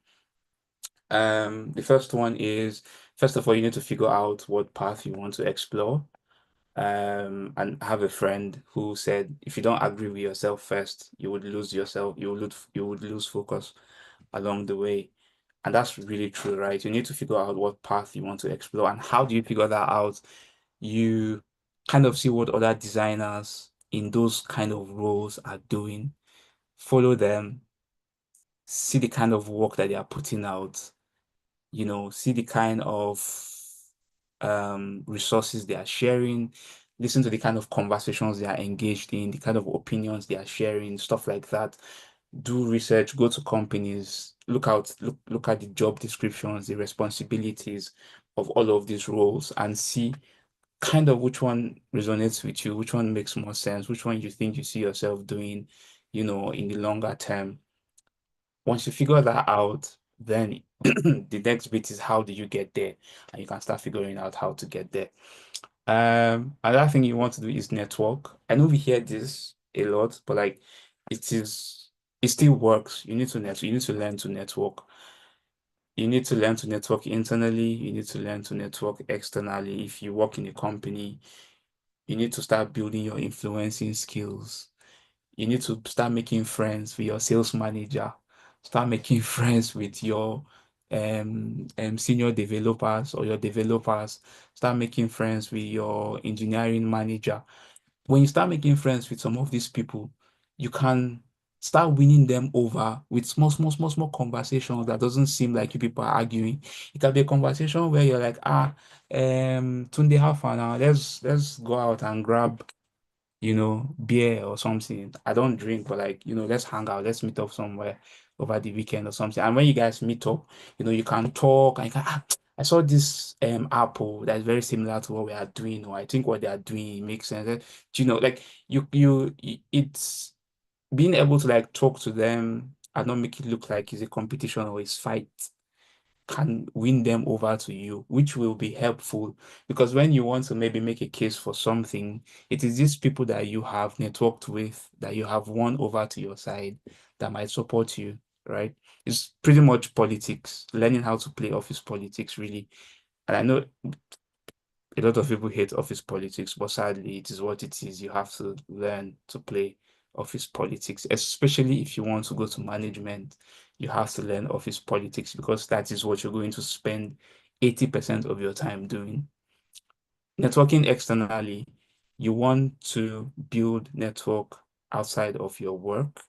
The first one is, first of all, you need to figure out what path you want to explore. And have a friend who said, if you don't agree with yourself first, you would lose yourself, you would lose focus along the way. And that's really true, right? You need to figure out what path you want to explore. And how do you figure that out? You kind of see what other designers in those kind of roles are doing, follow them, see the kind of work that they are putting out, see the kind of resources they are sharing, listen to the kind of conversations they are engaged in, the kind of opinions they are sharing, stuff like that. Do research, go to companies, look at the job descriptions, the responsibilities of all of these roles, and see kind of which one resonates with you, which one makes more sense, which one you think you see yourself doing, in the longer term. Once you figure that out, then the next bit is how do you get there? And you can start figuring out how to get there. Another thing you want to do is network. I know we hear this a lot, but like it still works. You need to you need to learn to network. You need to learn to network internally, you need to learn to network externally. If you work in a company, you need to start building your influencing skills. You need to start making friends with your sales manager, start making friends with your senior developers or your developers. Start making friends with your engineering manager. When you start making friends with some of these people, you can start winning them over with small conversations that doesn't seem like you people are arguing. It can be a conversation where you're like, Tunde, how far now? Let's go out and grab, beer or something. I don't drink, but like, let's hang out, let's meet up somewhere over the weekend or something. And when you guys meet up, you can talk and you can, I saw this Apple that's very similar to what we are doing, or I think what they are doing makes sense. Like it's being able to like talk to them and not make it look like it's a competition or it's fight can win them over to you, which will be helpful because when you want to maybe make a case for something, it is these people that you have networked with, that you have won over to your side, that might support you, right? It's pretty much politics, learning how to play office politics, really. And I know a lot of people hate office politics, but sadly, it is what it is. You have to learn to play office politics, especially if you want to go to management. You have to learn office politics because that is what you're going to spend 80% of your time doing. Networking externally, you want to build network outside of your work.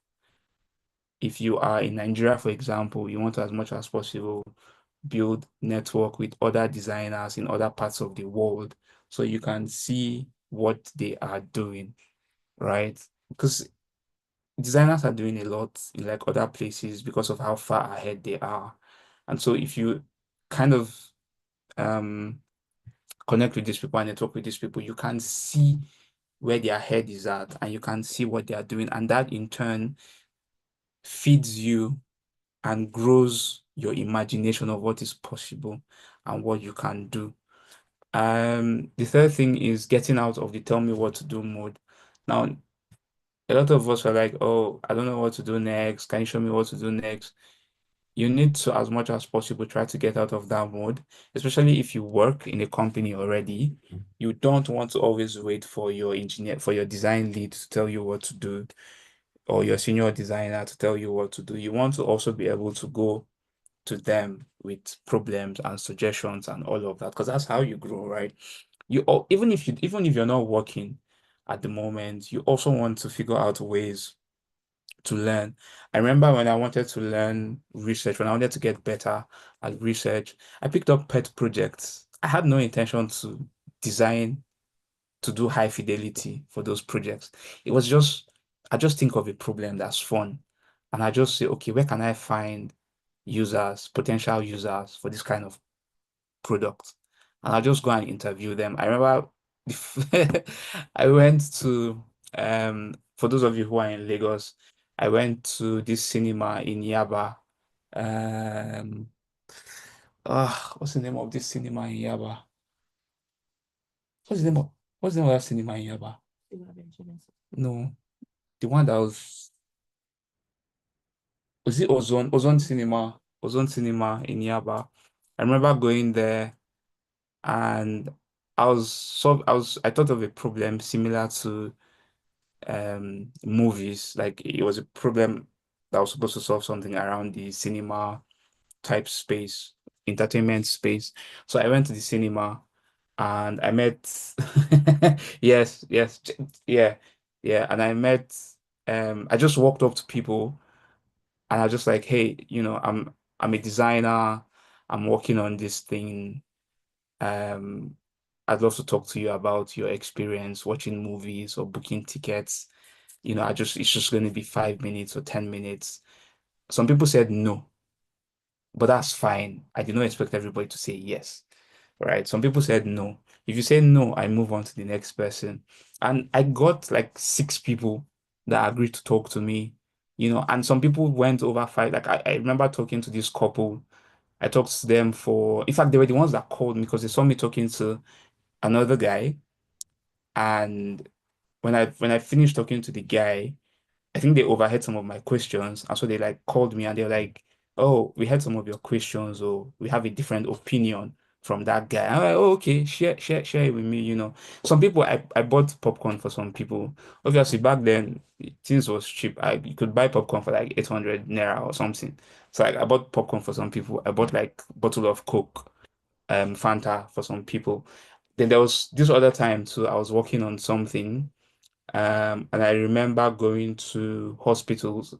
If you are in Nigeria, for example, you want to, as much as possible, build network with other designers in other parts of the world so you can see what they are doing, right? Because designers are doing a lot in like other places because of how far ahead they are. And so if you kind of um connect with these people and network with these people, you can see where their head is at and you can see what they are doing. And that in turn feeds you and grows your imagination of what is possible and what you can do. The third thing is getting out of the tell me what to do mode. Now, a lot of us are like, oh, I don't know what to do next. Can you show me what to do next? You need to, as much as possible, try to get out of that mode, especially if you work in a company already. You don't want to always wait for your engineer, for your design lead to tell you what to do, or your senior designer to tell you what to do. You want to also be able to go to them with problems and suggestions and all of that, because that's how you grow, right? Even if you're not working at the moment, you also want to figure out ways to learn. I remember when I wanted to learn research, when I wanted to get better at research, I picked up pet projects. I had no intention to design, to do high fidelity for those projects. It was just, I just think of a problem that's fun. And I just say, okay, where can I find users, potential users for this kind of product? And I just go and interview them. I remember I went to, for those of you who are in Lagos, I went to this cinema in Yaba. Um, what's the name of this cinema in Yaba? What's the name of what's the name of that cinema in Yaba? No, the one that was it Ozone Cinema in Yaba. I remember going there and I thought of a problem similar to movies. Like it was a problem that was supposed to solve something around the cinema type space, entertainment space. So I went to the cinema and I met yes, yeah, yeah. And I met I just walked up to people and I just like, hey, I'm a designer, I'm working on this thing. Um, I'd love to talk to you about your experience watching movies or booking tickets. It's just going to be 5 minutes or 10 minutes. Some people said no, but that's fine. I did not expect everybody to say yes, right? Some people said no. If you say no, I move on to the next person. And I got like 6 people that agreed to talk to me, and some people went over five. Like I remember talking to this couple. I talked to them in fact, they were the ones that called me because they saw me talking to another guy. And when I finished talking to the guy, I think they overheard some of my questions. And so they like called me and they're like, oh, we had some of your questions, or we have a different opinion from that guy. I'm like, oh, okay, share it with me, you know. Some people I bought popcorn for some people. Obviously, back then things was cheap. You could buy popcorn for like 800 naira or something. So like I bought popcorn for some people. I bought like bottle of Coke, Fanta for some people. Then there was this other time too, I was working on something, and I remember going to hospitals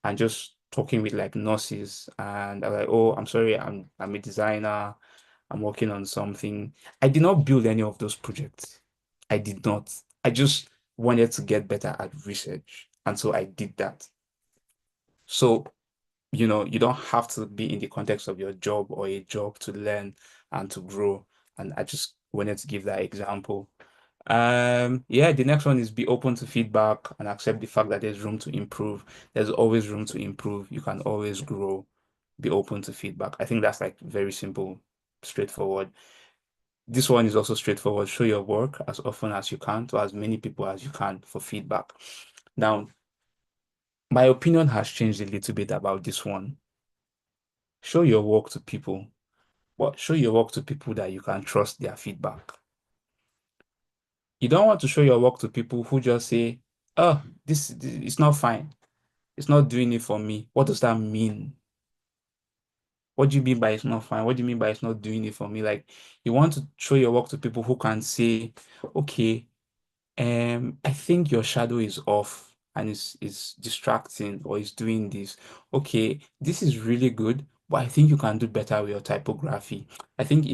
and just talking with like nurses, and I'm like, oh, I'm sorry, I'm a designer, I'm working on something. I did not build any of those projects. I did not. I just wanted to get better at research. And so I did that. So, you don't have to be in the context of your job or a job to learn and to grow. And I just wanted to give that example. Yeah, the next one is be open to feedback and accept the fact that there's room to improve. There's always room to improve. You can always grow. Be open to feedback. I think that's like very simple, straightforward. This one is also straightforward. Show your work as often as you can to as many people as you can for feedback. Now, my opinion has changed a little bit about this one. Show your work to people, but show your work to people that you can trust their feedback. You don't want to show your work to people who just say, oh, this it's not fine. It's not doing it for me. What does that mean? What do you mean by it's not fine? What do you mean by it's not doing it for me? Like, you want to show your work to people who can say, okay, I think your shadow is off and is distracting or is doing this. Okay, this is really good, but I think you can do better with your typography. I think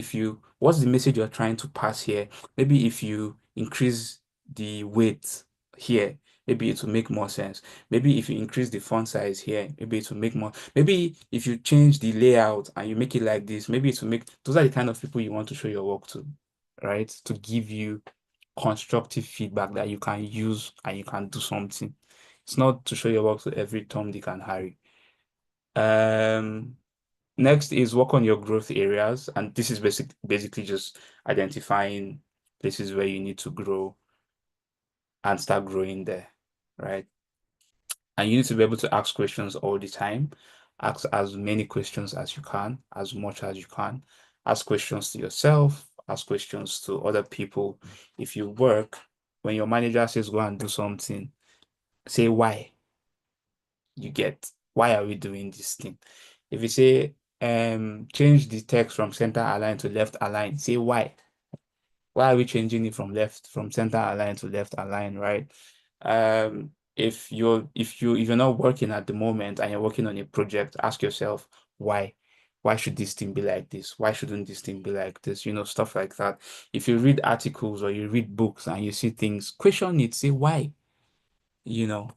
what's the message you're trying to pass here? Maybe if you increase the weight here, maybe it will make more sense. Maybe if you increase the font size here, maybe it will make more. Maybe if you change the layout and you make it like this, maybe it will make. Those are the kind of people you want to show your work to, right? To give you constructive feedback that you can use and you can do something. It's not to show your work to every Tom, Dick, and Harry. Next is work on your growth areas, and this is basically just identifying places where you need to grow and start growing there, right? And you need to be able to ask questions all the time. Ask as many questions as you can, as much as you can. Ask questions to yourself, ask questions to other people. If you work, when your manager says go and do something, say why. You get why are we doing this thing? If you say change the text from center align to left align, say why. Why are we changing it from center align to left align, right? If you're not working at the moment and you're working on a project, ask yourself why. Why should this thing be like this? Why shouldn't this thing be like this? Stuff like that. If you read articles or you read books and you see things, question it, say why, you know.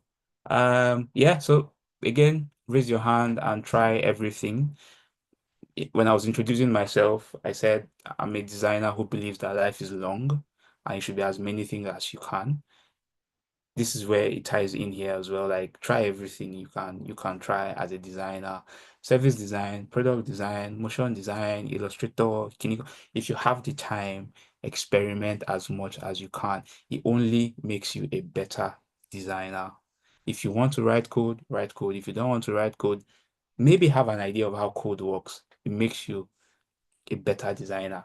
Yeah, so again, raise your hand and try everything. When I was introducing myself, I said I'm a designer who believes that life is long and you should be as many things as you can. This is where it ties in here as well. Like try everything you can try as a designer. Service design, product design, motion design, Illustrator, if you have the time, experiment as much as you can. It only makes you a better designer. If you want to write code, write code. If you don't want to write code, maybe have an idea of how code works. It makes you a better designer.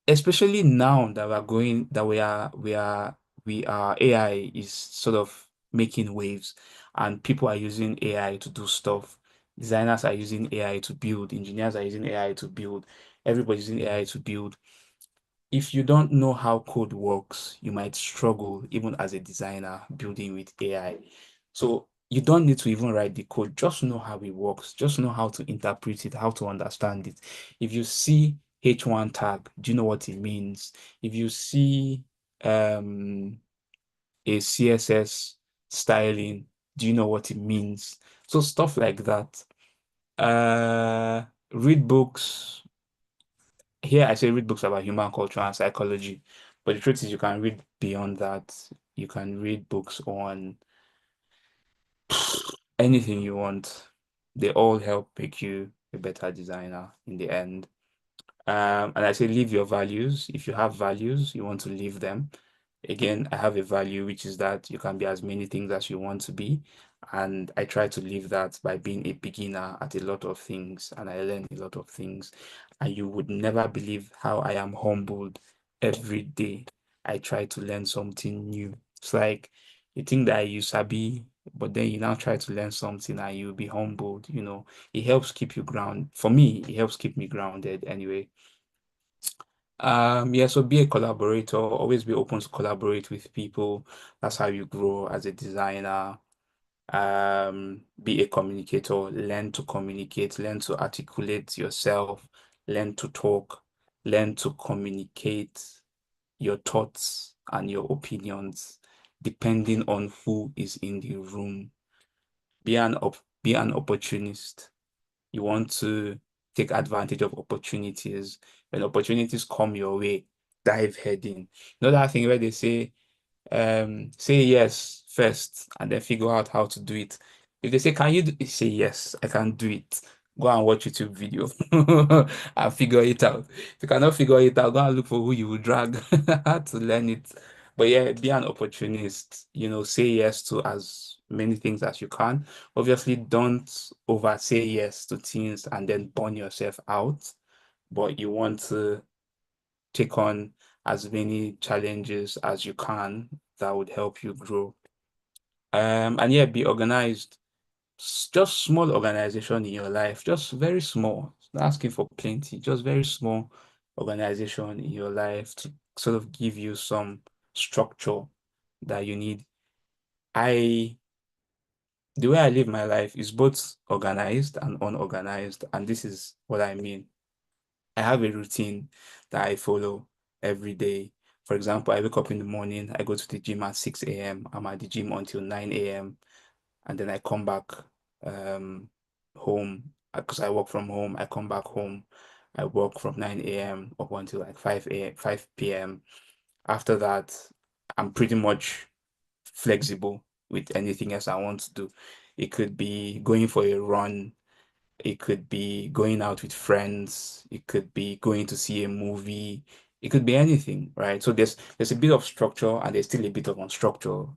Especially now that we're going that we are AI is sort of making waves and people are using AI to do stuff. Designers are using AI to build, engineers are using AI to build, everybody's using AI to build. If you don't know how code works, you might struggle even as a designer building with AI. So you don't need to even write the code, just know how it works, just know how to interpret it, how to understand it. If you see H1 tag, do you know what it means? If you see a CSS styling, do you know what it means? So stuff like that. Read books. Here I say read books about human culture and psychology, but the truth is you can read beyond that. You can read books on anything you want. They all help make you a better designer in the end. And I say live your values. If you have values, you want to live them. Again, I have a value, which is that you can be as many things as you want to be. And I try to live that by being a beginner at a lot of things, and I learn a lot of things. And you would never believe how I am humbled every day. I try to learn something new. It's like you think that you sabi, but then you now try to learn something and you'll be humbled. It helps keep you grounded. For me, it helps keep me grounded anyway. Yeah, so be a collaborator, always be open to collaborate with people. That's how you grow as a designer. Be a communicator, learn to communicate, learn to articulate yourself, learn to talk, learn to communicate your thoughts and your opinions, depending on who is in the room. Be an opportunist. You want to take advantage of opportunities. When opportunities come your way, dive head in. You know that thing where they say yes first and then figure out how to do it. If they say, can you say yes, I can do it. Go and watch YouTube video and figure it out. If you cannot figure it out, go and look for who you will drag to learn it. But yeah, be an opportunist, say yes to as many things as you can. Obviously, don't over say yes to things and then burn yourself out. But you want to take on as many challenges as you can that would help you grow. And yeah, be organized. Just small organization in your life, just very small, not asking for plenty, just very small organization in your life to sort of give you some structure that you need. The way I live my life is both organized and unorganized, and this is what I mean. I have a routine that I follow every day. For example, I wake up in the morning, I go to the gym at 6 a.m. I'm at the gym until 9 a.m. and then I come back um home because I work from home. I come back home. I work from 9 a.m. up until like 5 p.m. After that, I'm pretty much flexible with anything else I want to do. It could be going for a run, it could be going out with friends. It could be going to see a movie. It could be anything, right? So there's a bit of structure and there's still a bit of unstructure,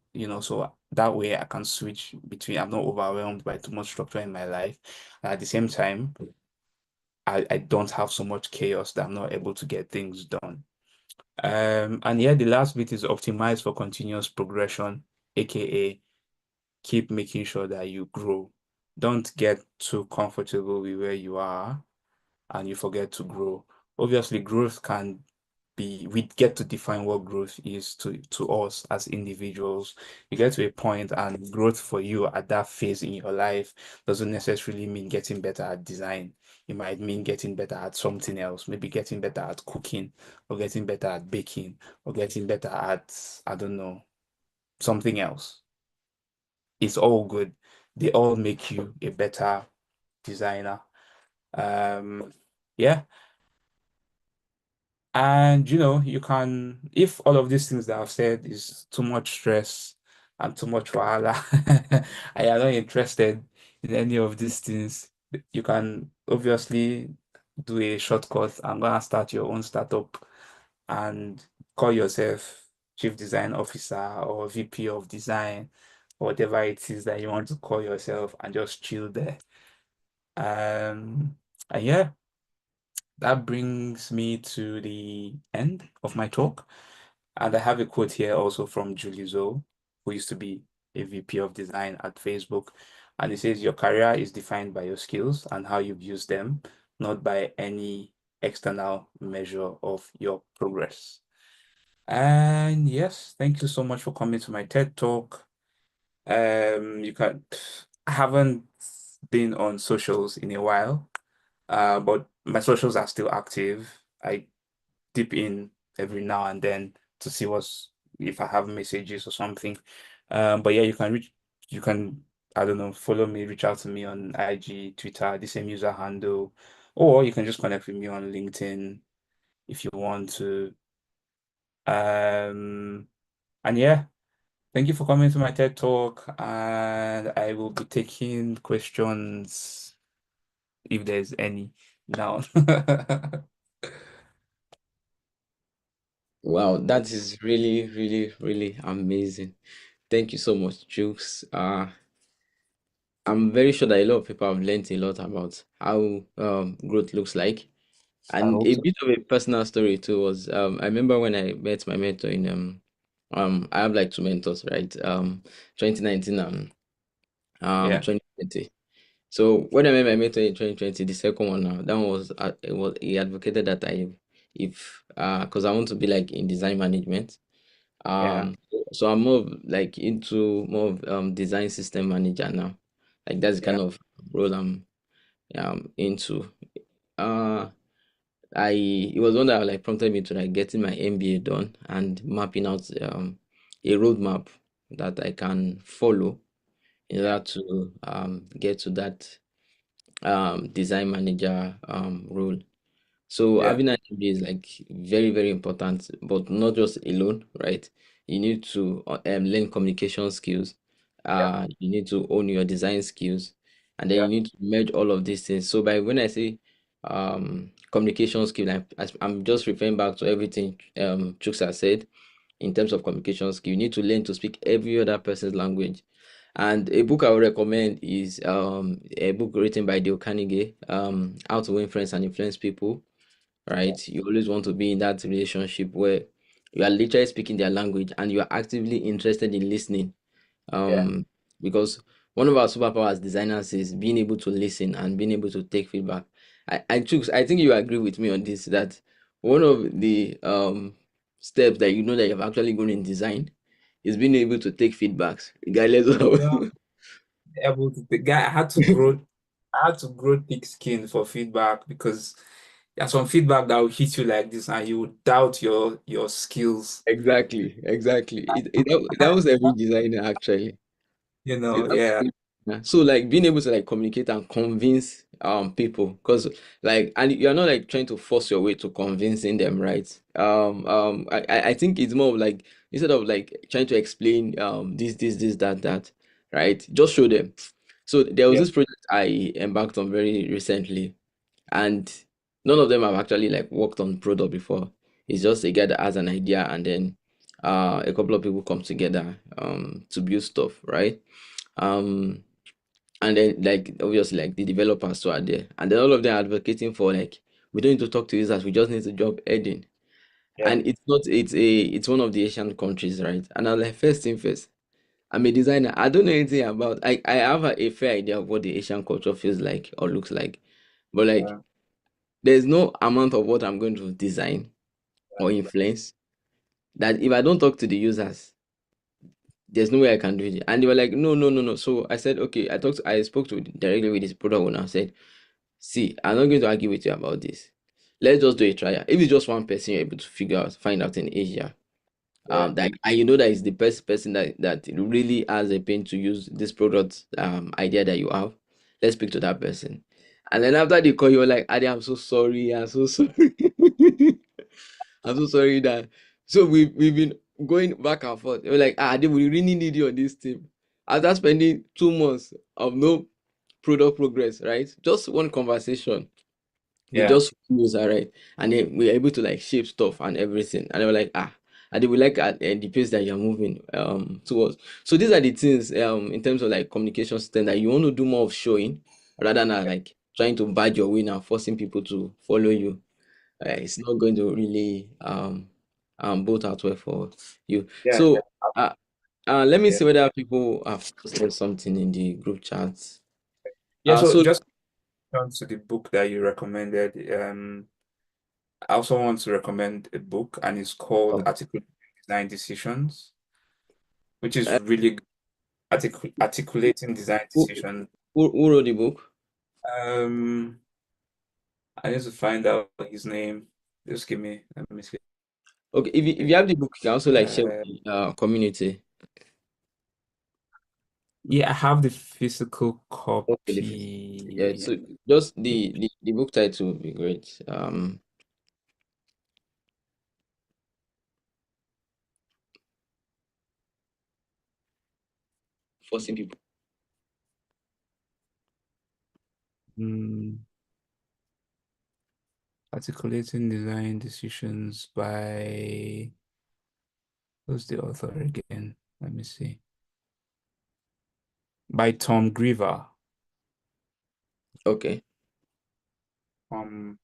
so that way I can switch between. I'm not overwhelmed by too much structure in my life. At the same time, I don't have so much chaos that I'm not able to get things done. And yeah, the last bit is optimize for continuous progression, aka keep making sure that you grow. Don't get too comfortable with where you are and you forget to grow. Obviously, growth can be, we get to define what growth is to us as individuals. You get to a point, and growth for you at that phase in your life doesn't necessarily mean getting better at design. It might mean getting better at something else, maybe getting better at cooking, or getting better at baking, or getting better at, I don't know, something else. It's all good. They all make you a better designer. Um, yeah. And you can, if all of these things that I've said is too much stress and too much wahala, and you're not interested in any of these things, you can obviously do a shortcut and go and start your own startup and call yourself Chief Design Officer or VP of Design, or whatever it is that you want to call yourself, and just chill there. And yeah, that brings me to the end of my talk. And I have a quote here also from Julie Zhou, who used to be a VP of design at Facebook. And it says, your career is defined by your skills and how you've used them, not by any external measure of your progress. And yes, thank you so much for coming to my TED Talk. I haven't been on socials in a while, but my socials are still active. I dip in every now and then to see if I have messages or something. But yeah, you can, I don't know, follow me, reach out to me on IG, Twitter, the same user handle, or you can just connect with me on LinkedIn if you want to. Um, and yeah, thank you for coming to my TED Talk, and I will be taking questions if there's any now. Wow, that is really, really, really amazing. Thank you so much, Jukes. I'm very sure that a lot of people have learned a lot about how growth looks like. I And hope a so. bit of a personal story too was I remember when I met my mentor in I have like two mentors, right? 2019 and Yeah, 2020. So when I met my mentor in 2020, the second one now, that one was it was he advocated that I if because I want to be like in design management. yeah, So I'm more of, like into more of design system manager now. Like that's the yeah, kind of role I'm into. Uh I it was one that like prompted me to like getting my MBA done and mapping out a roadmap that I can follow in yeah, order to get to that design manager role. So yeah, having an MBA is like very, very important, but not just alone, right? You need to learn communication skills. yeah, You need to own your design skills, and then yeah, you need to merge all of these things. So by when I say communication skill, I'm just referring back to everything Chuks has said in terms of communication skill. You need to learn to speak every other person's language. And a book I would recommend is a book written by Dale Carnegie, How to Win Friends and Influence People, yeah, right? You always want to be in that relationship where you are literally speaking their language and you are actively interested in listening. yeah, Um, because one of our superpowers as designers is being able to listen and being able to take feedback. I think you agree with me on this that one of the steps that you know that you've actually gone in design is being able to take feedbacks, regardless yeah. of Able to the guy I had to grow thick skin for feedback because there's some feedback that will hit you like this and you would doubt your skills. exactly, exactly. That was every designer actually. You know, It yeah, absolutely- yeah. So like being able to like communicate and convince people because like and you're not like trying to force your way to convincing them, right? I think it's more of like instead of like trying to explain this that, right? Just show them. So there was yeah, this project I embarked on very recently, and none of them have actually like worked on product before. It's just a guy that has an idea, and then a couple of people come together to build stuff, right? um and then like obviously like the developers too are there, and then all of them are advocating for like we don't need to talk to users, we just need to job heading. yeah, And it's not it's one of the Asian countries, right? And I'm like, first thing first, I'm a designer, I don't know anything about I have a fair idea of what the Asian culture feels like or looks like, but like yeah, there's no amount of what I'm going to design or influence that if I don't talk to the users, there's no way I can do it. And they were like, no, no, no, no. So I said, okay, I spoke to directly with this product owner. I said, see, I'm not going to argue with you about this. Let's just do a trial. If it's just one person you're able to find out in Asia, yeah, that and you know that is the best person that really has a pain to use this product idea that you have, let's speak to that person. And then after the call, you're like, Adi, I'm so sorry, I'm so sorry. I'm so sorry that so we've been going back and forth. We're like, Adi, we really need you on this team. After spending 2 months of no product progress, right? Just one conversation. They yeah, just use her, right? And then we are able to like shape stuff and everything. And they were like, and they will like at the pace that you're moving towards. So these are the things in terms of like communication system that you want to do more of showing rather than like trying to badge your way and forcing people to follow you. It's not going to really both out well for you. yeah, So let me yeah. see whether people have posted something in the group chat. Yeah, so So just on to the book that you recommended. I also want to recommend a book and it's called uh, Articulate Design Decisions, which is really good. Articulating design who, decisions. who wrote the book? Um, I need to find out his name. Just let me see. Okay, if you have the book, you can also like share with Uh, the community. yeah, I have the physical Okay, yeah. copy. So just the book title would be great. Forcing people. Mm, Articulating Design Decisions by who's the author again? Let me see. By Tom Griever. Okay.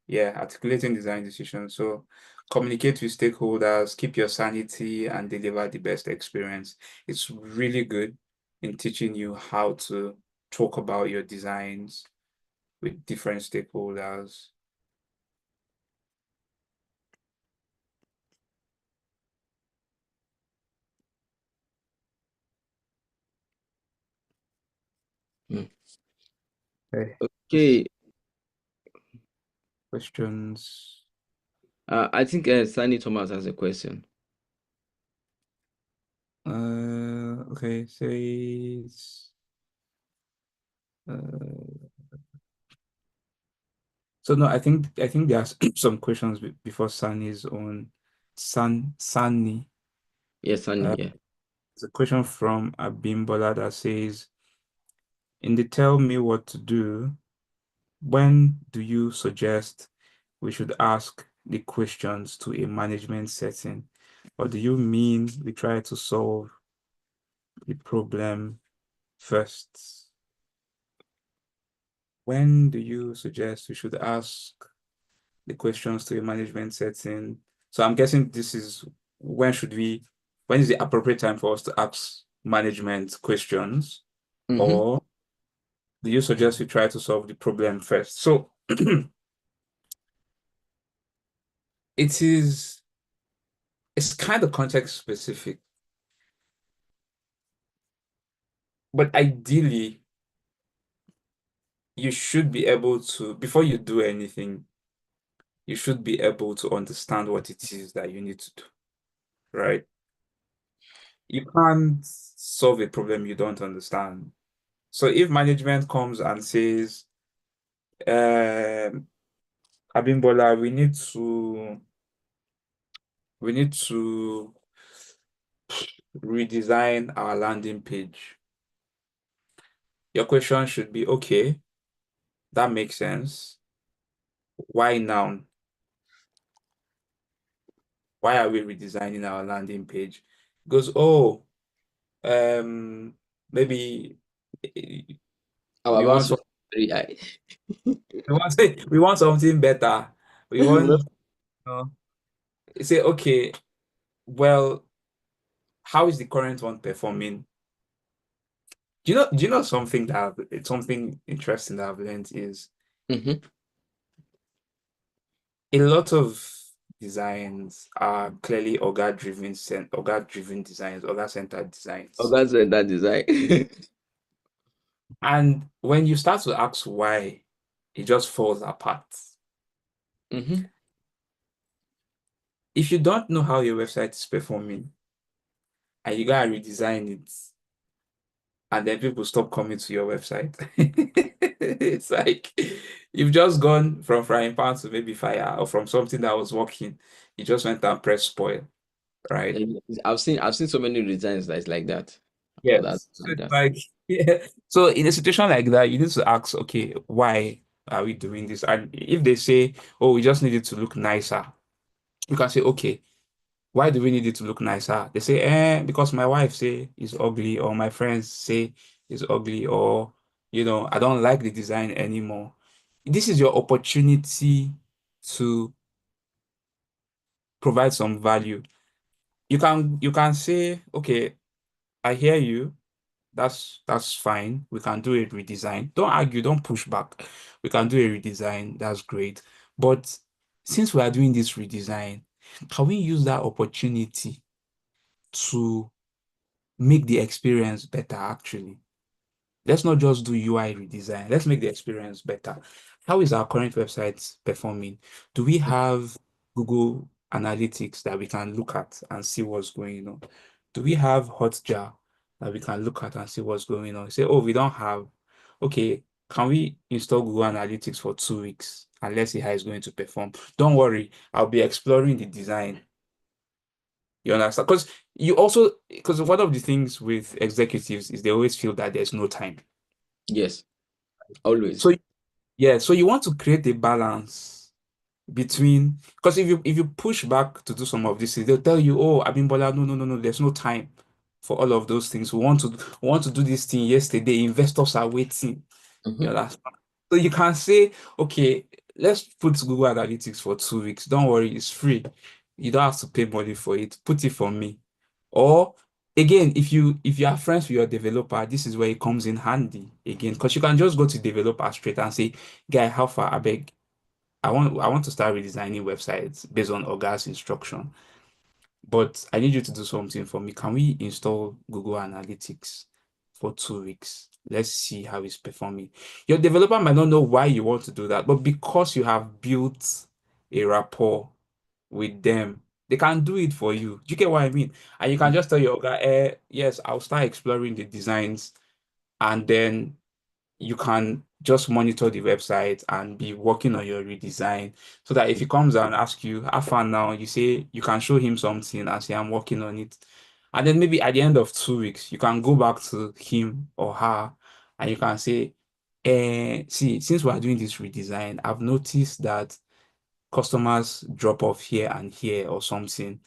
Yeah, articulating design decisions. So communicate with stakeholders, keep your sanity, and deliver the best experience. It's really good in teaching you how to talk about your designs with different stakeholders. Hmm. Okay. Okay. Questions? I think Sunny Thomas has a question. Okay, says uh, so no, I think there's some questions before Sunny's own. Sunny. Yes, Sunny. Uh, Yeah. there's a question from Abimbola that says, in the tell me what to do, when do you suggest we should ask the questions to a management setting? Or do you mean we try to solve the problem first? When do you suggest we should ask the questions to a management setting? So I'm guessing this is when is the appropriate time for us to ask management questions? Mm-hmm. Or do you suggest we try to solve the problem first? So it is, it's kind of context specific, but ideally, you should be able to, before you do anything, you should be able to understand what it is that you need to do, right? You can't solve a problem you don't understand. So if management comes and says, Abimbola, we need to redesign our landing page. Your question should be, okay, that makes sense. Why now? Why are we redesigning our landing page? Because, oh, um, maybe Our we want bounce some, was very high. we want something better. We want, you say, okay, well, how is the current one performing? Do you know something it's something interesting that I've learned is Mm-hmm. a lot of designs are clearly orga-driven designs, orga-centered Oh, designs. that's that design. And when you start to ask why, it just falls apart. Mm-hmm. If you don't know how your website is performing and you gotta redesign it, and then people stop coming to your website, it's like you've just gone from frying pan to maybe fire, or from something that was working, you just went and pressed spoil, right? I've seen so many designs that's like that. Or that Yes. So like it's that. like, yeah. So in a situation like that, you need to ask, okay, why are we doing this? And if they say, oh, we just need it to look nicer, you can say, okay, why do we need it to look nicer? They say, because my wife say it's ugly, or my friends say it's ugly, or I don't like the design anymore. This is your opportunity to provide some value. You can say, okay, I hear you. That's fine. We can do a redesign. Don't argue, don't push back. We can do a redesign. That's great. But since we are doing this redesign, can we use that opportunity to make the experience better, actually? Let's not just do UI redesign. Let's make the experience better. How is our current website performing? Do we have Google Analytics that we can look at and see what's going on? Do we have Hotjar that we can look at and see what's going on? Say, oh, we don't have. Okay, can we install Google Analytics for 2 weeks and let's see how it's going to perform? Don't worry, I'll be exploring the design. You understand? Because one of the things with executives is they always feel that there's no time. Yes, always. So yeah, so you want to create a balance between, because if you push back to do some of this, they'll tell you, oh, Abimbola, no, no, no, no, there's no time for all of those things. We want to do this thing yesterday. Investors are waiting. You Mm-hmm. understand? So you can say, okay, let's put Google Analytics for 2 weeks. Don't worry, it's free. You don't have to pay money for it. Put it for me. Or again, if you are friends with your developer, this is where it comes in handy again, because you can just go to developer straight and say, guy, how far? I beg, I want to start redesigning websites based on Oga's instruction. But I need you to do something for me. Can we install Google Analytics for 2 weeks? Let's see how it's performing. Your developer might not know why you want to do that, but because you have built a rapport with them, they can do it for you. Do you get what I mean? And you can just tell your guy, yes, I'll start exploring the designs, and then you can just monitor the website and be working on your redesign, so that if he comes and asks you how far now, you say you can show him something and say I'm working on it. And then maybe at the end of 2 weeks, you can go back to him or her and you can say, see, since we're doing this redesign, I've noticed that customers drop off here and here or something.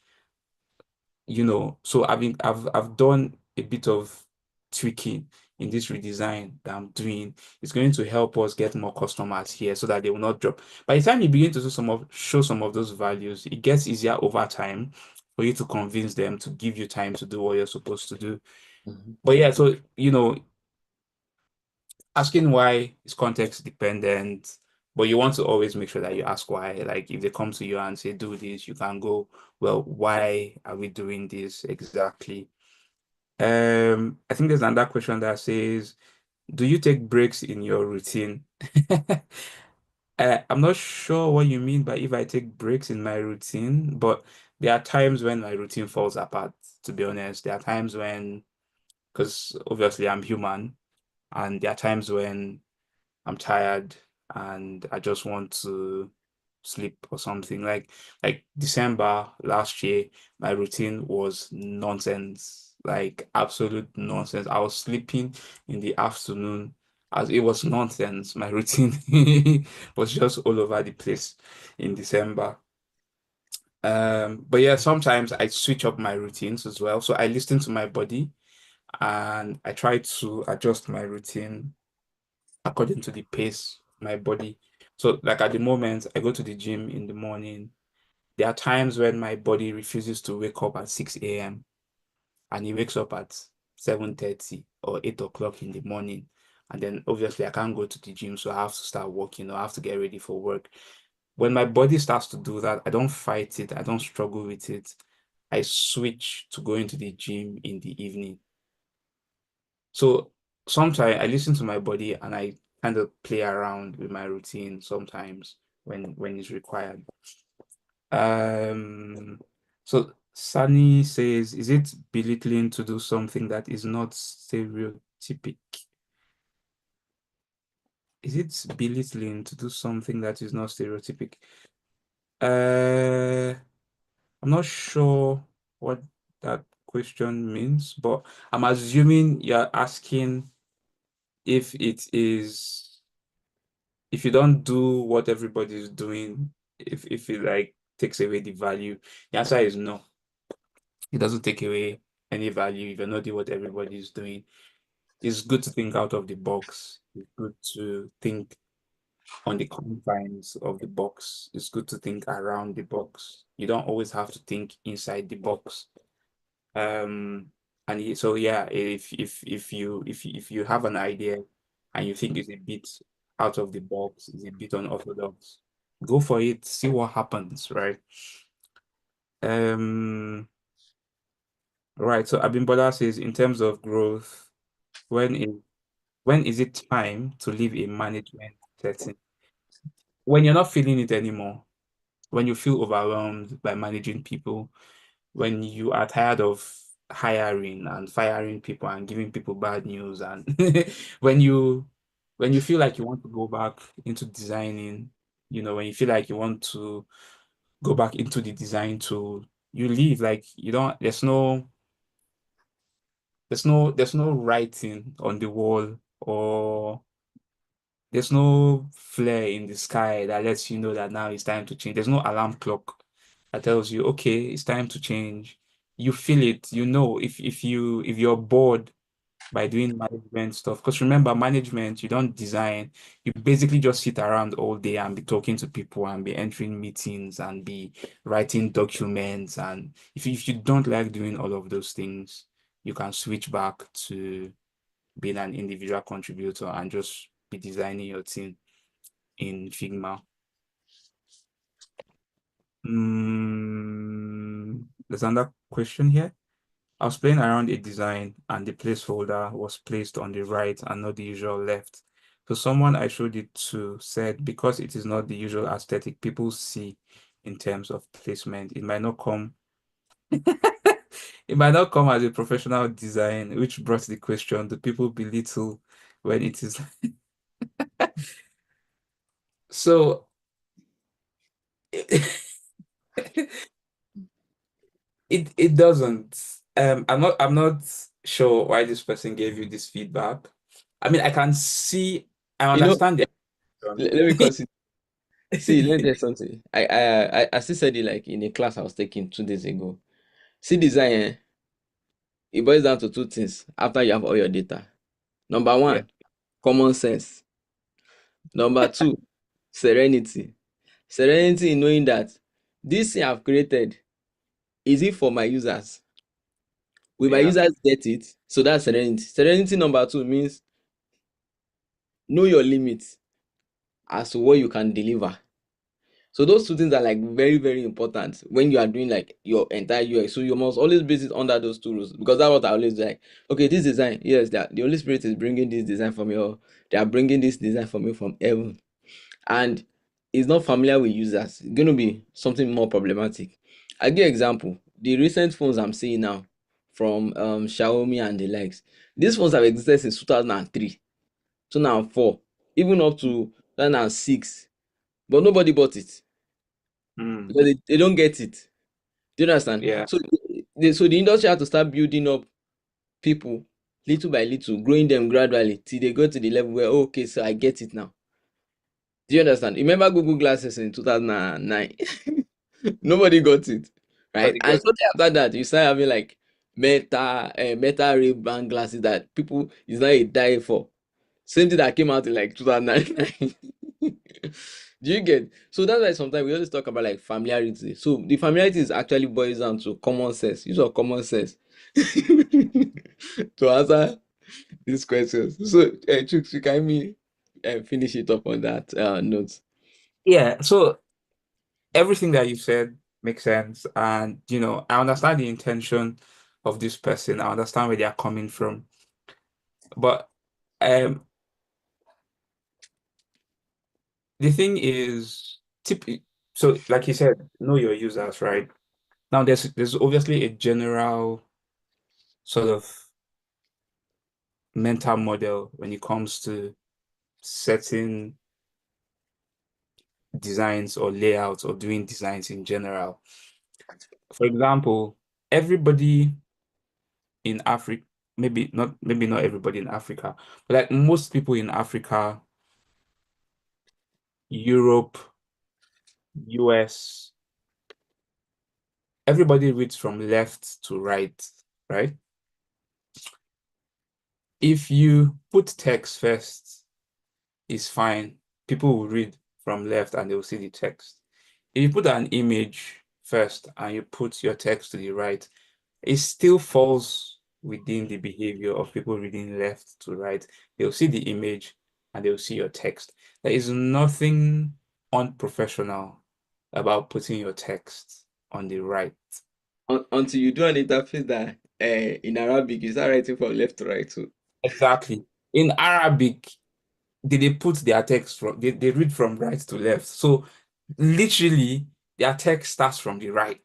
So I've done a bit of tweaking in this redesign that I'm doing. It's going to help us get more customers here so that they will not drop. By the time you begin to show some of those values, it gets easier over time for you to convince them to give you time to do what you're supposed to do. Mhm. But yeah, so asking why is context dependent, but you want to always make sure that you ask why. Like if they come to you and say do this, you can go, well, why are we doing this exactly? I think there's another question that says, do you take breaks in your routine? I'm not sure what you mean by if I take breaks in my routine, but there are times when my routine falls apart, to be honest. There are times when, because obviously I'm human, and there are times when I'm tired and I just want to sleep or something. Like December last year, my routine was nonsense, like absolute nonsense. I was sleeping in the afternoon as it was nonsense. My routine was just all over the place in December. But yeah, sometimes I switch up my routines as well. So I listen to my body and I try to adjust my routine according to the pace of my body. So, like at the moment, I go to the gym in the morning. There are times when my body refuses to wake up at 6 a.m. and it wakes up at 7:30 or 8 o'clock in the morning. And then obviously I can't go to the gym, so I have to start working or I have to get ready for work. When my body starts to do that, I don't fight it, I don't struggle with it. I switch to going to the gym in the evening. So sometimes I listen to my body and I kind of play around with my routine sometimes when it's required. Um, so Sunny says, is it belittling to do something that is not stereotypic? Is it belittling to do something that is not stereotypic? Uh, I'm not sure what that question means, but I'm assuming you're asking if it is if you don't do what everybody is doing, if it like takes away the value, the answer is no. It doesn't take away any value if you're not doing what everybody is doing. It's good to think out of the box. It's good to think on the confines of the box. It's good to think around the box. You don't always have to think inside the box. Um, so yeah, if you have an idea and you think it's a bit out of the box, it's a bit unorthodox, go for it, see what happens, right? Um, right. So Abimbola says, in terms of growth, when is when is it time to leave a management setting? When you're not feeling it anymore, when you feel overwhelmed by managing people, when you are tired of hiring and firing people and giving people bad news, and when you when you feel like you want to go back into designing, when you feel like you want to go back into the design tool, you leave. Like you don't there's no writing on the wall, or there's no flare in the sky that lets you know that now it's time to change. There's no alarm clock that tells you, okay, it's time to change. You feel it, if you're bored, by doing management stuff. Because remember, management, you don't design. You basically just sit around all day and be talking to people and be entering meetings and be writing documents. And if you don't like doing all of those things, you can switch back to being an individual contributor and just be designing your team in Figma. There's another question here. I was playing around a design and the placeholder was placed on the right and not the usual left. So someone I showed it to said because it is not the usual aesthetic people see in terms of placement, it might not come it might not come as a professional design, which brought the question, do people belittle when it is so it doesn't. I'm not sure why this person gave you this feedback. I mean, I You know, understand the let me consider. See, let me tell you something. I still said it like in a class I was taking 2 days ago. See, design, it boils down to two things after you have all your data. Number Yeah. one, common sense. Number two, serenity. Serenity in knowing that this thing I've created, is it for my users? Will my Yeah. users get it? So that's serenity. Serenity number two means know your limits as to what you can deliver. So those two things are like very, very important when you are doing like your entire UX. So you must always base it under those two rules because that's what I always do. Like, okay, this design, yes, that the Holy Spirit is bringing this design for me, or they are bringing this design for me from heaven, and it's not familiar with users. It's going to be something more problematic. I give example. The recent phones I'm seeing now from Xiaomi and the likes. These phones have existed since 2003, 2004, even up to 2006, but nobody bought it Mm. because they don't get it. Do you understand? Yeah. So, so the industry had to start building up people little by little, growing them gradually till they go to the level where, oh, okay, so I get it now. Do you understand? Remember Google Glasses in 2009? Nobody got it, right? Nobody And got shortly after that, you start having like Meta Ray-Ban glasses that people is now a die for. Same thing that came out in like 2009. Do you get? So that's why sometimes we always talk about like familiarity. So the familiarity is actually boils down to common sense. Use of common sense to answer these questions. So, Chooks, you can me finish it up on that note. Yeah. So everything that you said makes sense. And, I understand the intention of this person. I understand where they are coming from. But um, the thing is, so like you said, know your users, right? Now, there's obviously a general sort of mental model when it comes to setting designs or layouts or doing designs in general. For example, everybody in Africa, maybe not everybody in Africa, but like most people in Africa, Europe, US, everybody reads from left to right? If you put text first, it's fine. People will read from left and they will see the text. If you put an image first and you put your text to the right, it still falls within the behavior of people reading left to right. They'll see the image and they'll see your text. There is nothing unprofessional about putting your text on the right. Until you do an interface that in Arabic you start writing from left to right too. Exactly. In Arabic, they put their text they read from right to left. So literally their text starts from the right.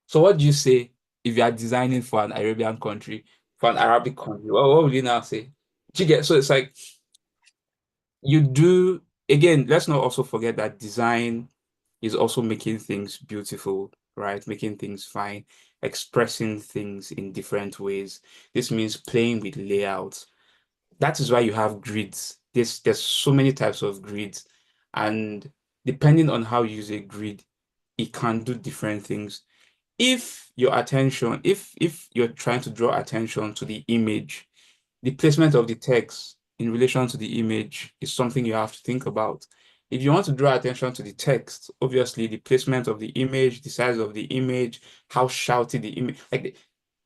So what do you say if you are designing for an Arabian country, for an Arabic country? Well, what would you now say? Do you get? So it's like you do again, let's not also forget that design is also making things beautiful, right? Making things fine, expressing things in different ways. This means playing with layouts. That is why you have grids. There's so many types of grids, and depending on how you use a grid, it can do different things. If you're trying to draw attention to the image, the placement of the text in relation to the image is something you have to think about. If you want to draw attention to the text, obviously the placement of the image, the size of the image, how shouty the image,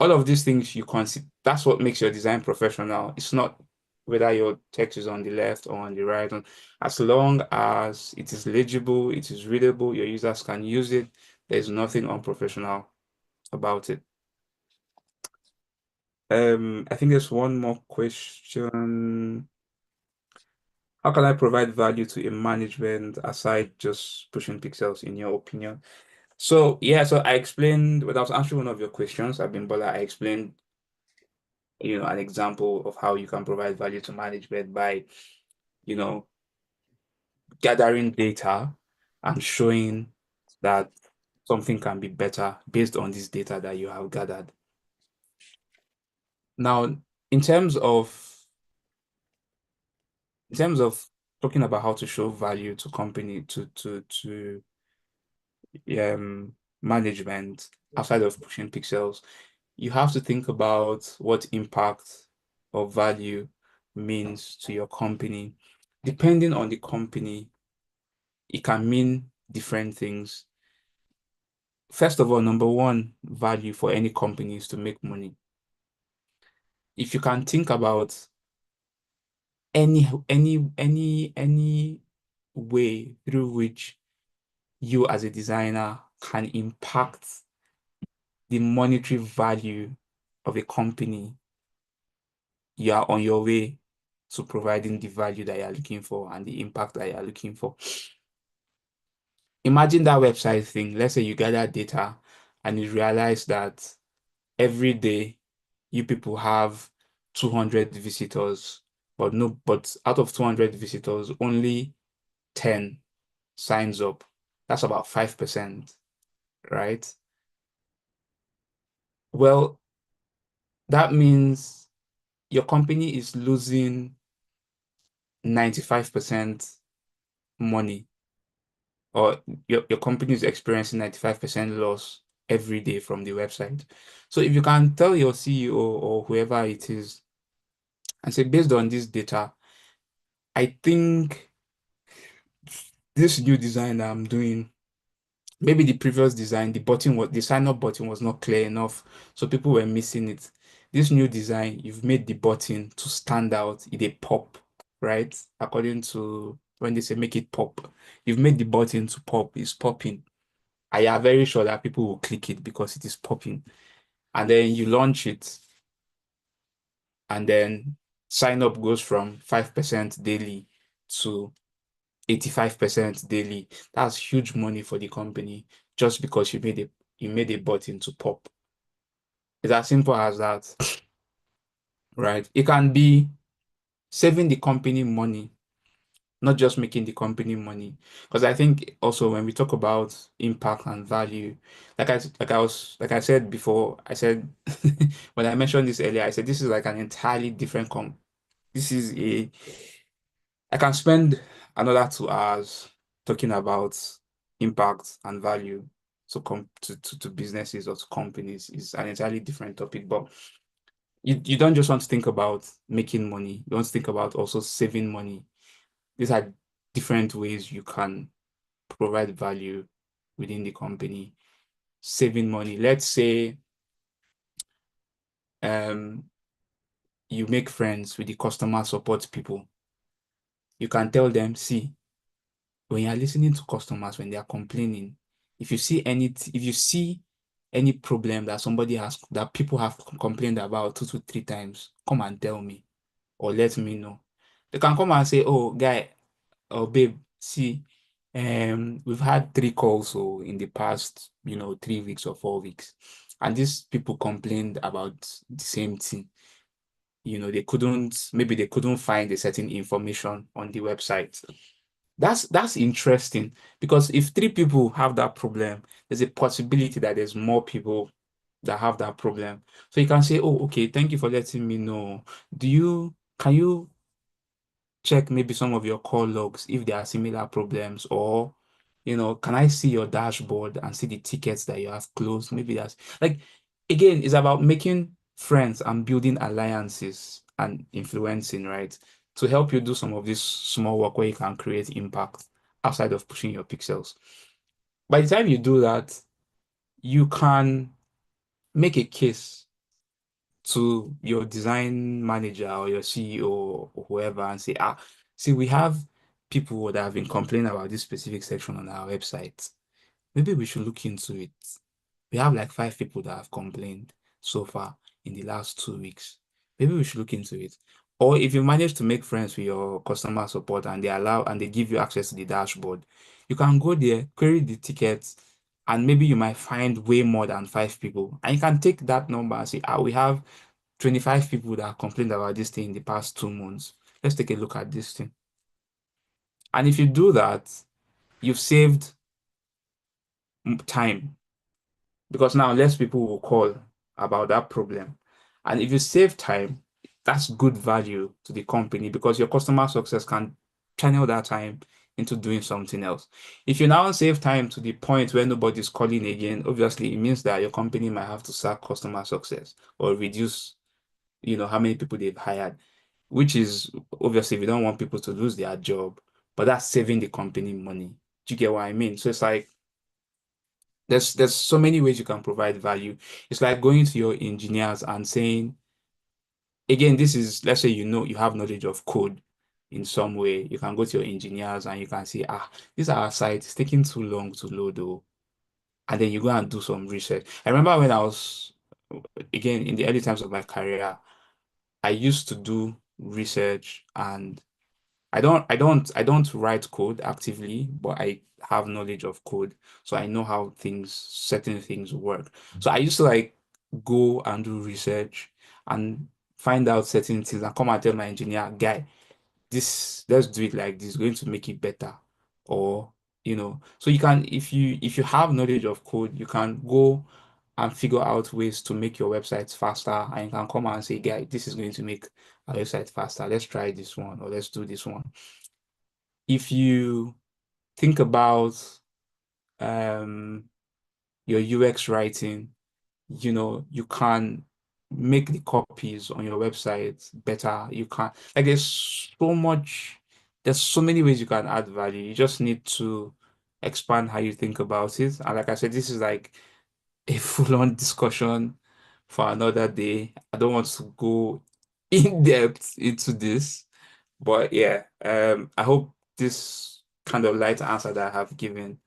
all of these things you consider, that's what makes your design professional. It's not whether your text is on the left or on the right. As long as it is legible, it is readable, your users can use it, there's nothing unprofessional about it. I think there's one more question. How can I provide value to a management aside just pushing pixels, in your opinion? So yeah, so I explained when I was answering one of your questions, Abimbola, I explained, an example of how you can provide value to management by, you know, gathering data and showing that something can be better based on this data that you have gathered. Now, in terms of talking about how to show value to company to management outside of pushing pixels, you have to think about what impact or value means to your company. Depending on the company, it can mean different things. First of all, number one value for any company is to make money. If you can think about any way through which you as a designer can impact the monetary value of a company, you are on your way to providing the value that you are looking for and the impact that you are looking for. Imagine that website thing. Let's say you gather data and you realize that every day you people have 200 visitors, but out of 200 visitors, only 10 signs up. That's about 5%, right? Well, that means your company is losing 95% money, or your company is experiencing 95% loss every day from the website. So if you can tell your CEO or whoever it is and say, based on this data, I think this new design that I'm doing, maybe the previous design, the sign up button was not clear enough, so people were missing it. This new design, you've made the button to stand out, it a pop, right? According to when they say make it pop, you've made the button to pop, it's popping. I am very sure that people will click it because it is popping. And then you launch it, and then sign up goes from 5% daily to 85% daily. That's huge money for the company just because you made a button to pop. It's as simple as that, right? It can be saving the company money, not just making the company money. Because I think also when we talk about impact and value, like I said before, I said when I mentioned this earlier, I said this is like an entirely different this is I can spend another 2 hours talking about impact and value to businesses or to companies. Is an entirely different topic, but you don't just want to think about making money, you want to think about also saving money. These are different ways you can provide value within the company. Saving money. Let's say you make friends with the customer support people. You can tell them, see, when you're listening to customers, when they are complaining, if you see any problem that people have complained about 2 to 3 times, come and tell me or let me know. They can come and say, oh, guy or babe, see, we've had 3 calls in the past, 3 weeks or 4 weeks, and these people complained about the same thing. Maybe they couldn't find a certain information on the website. That's interesting, because if 3 people have that problem, there's a possibility that there's more people that have that problem. So you can say, oh, okay, thank you for letting me know. Can you check maybe some of your call logs if there are similar problems, or can I see your dashboard and see the tickets that you have closed? Maybe that's like, again, it's about making friends and building alliances and influencing, right? To help you do some of this small work where you can create impact outside of pushing your pixels. By the time you do that, you can make a case to your design manager or your CEO or whoever and say, see, we have people that have been complaining about this specific section on our website. Maybe we should look into it. We have like 5 people that have complained so far in the last 2 weeks. Maybe we should look into it. Or if you manage to make friends with your customer support and they give you access to the dashboard, you can go there, query the tickets, and maybe you might find way more than 5 people. And you can take that number and say, we have 25 people that have complained about this thing in the past 2 months. Let's take a look at this thing. And if you do that, you've saved time, because now less people will call about that problem. And if you save time, that's good value to the company because your customer success can channel that time into doing something else. If you now save time to the point where nobody's calling again, obviously it means that your company might have to sack customer success or reduce, how many people they've hired, which is obviously we don't want people to lose their job, but that's saving the company money. Do you get what I mean? So it's like there's so many ways you can provide value. It's like going to your engineers and saying, again, this is, let's say you have knowledge of code in some way. You can go to your engineers and you can say, this our site is taking too long to load, though. And then you go and do some research. I remember when I was, again, in the early times of my career, I used to do research, and I don't write code actively, but I have knowledge of code. So I know how certain things work. So I used to like go and do research and find out certain things and come and tell my engineer, guy, let's do it like this, it's going to make it better. Or, so you can, if you have knowledge of code, you can go and figure out ways to make your websites faster, and you can come and say, guy, this is going to make our website faster. Let's try this one, or let's do this one. If you think about your UX writing, you can make the copies on your website better. You can, like, there's so many ways you can add value. You just need to expand how you think about it. And like I said, this is like a full-on discussion for another day. I don't want to go in depth into this, but yeah, I hope this kind of light answer that I have given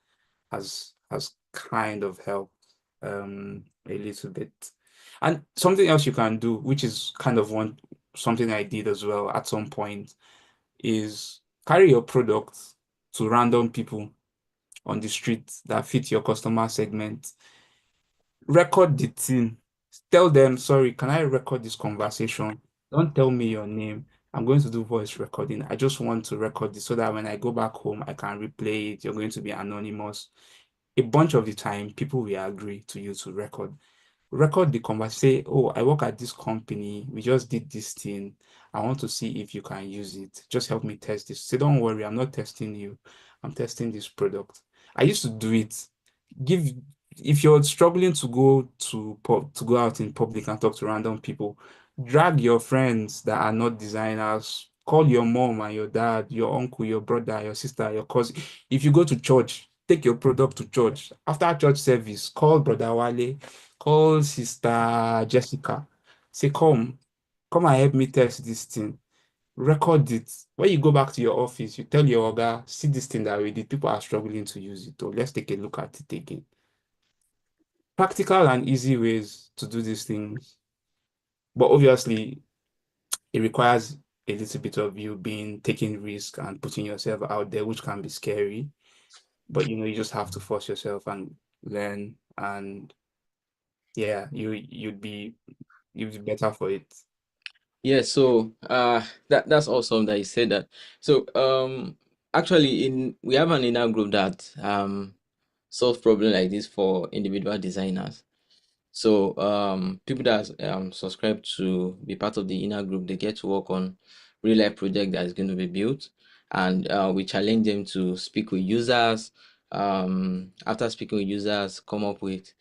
has kind of helped a little bit. And something else you can do, which is kind of something I did as well at some point, is carry your product to random people on the street that fit your customer segment. Record the thing. Tell them, sorry, can I record this conversation? Don't tell me your name. I'm going to do voice recording. I just want to record this so that when I go back home, I can replay it. You're going to be anonymous. A bunch of the time, people will agree to you to record the conversation. Say, oh, I work at this company. We just did this thing. I want to see if you can use it. Just help me test this. Say, don't worry, I'm not testing you. I'm testing this product. I used to do it. Give If you're struggling to go out in public and talk to random people, drag your friends that are not designers. Call your mom and your dad, your uncle, your brother, your sister, your cousin. If you go to church, take your product to church. After church service, call Brother Wale, call Sister Jessica. Say, come and help me test this thing. Record it. When you go back to your office, you tell your oga, see this thing that we did. People are struggling to use it. So let's take a look at it again. Practical and easy ways to do these things. But obviously, it requires a little bit of you taking risk and putting yourself out there, which can be scary. But you just have to force yourself and learn, and yeah, you'd be better for it. Yeah, so that's awesome that you said that. So actually we have an inner group that solve problem like this for individual designers. So people that subscribe to be part of the inner group, they get to work on real life project that is going to be built, and we challenge them to speak with users, after speaking with users, come up with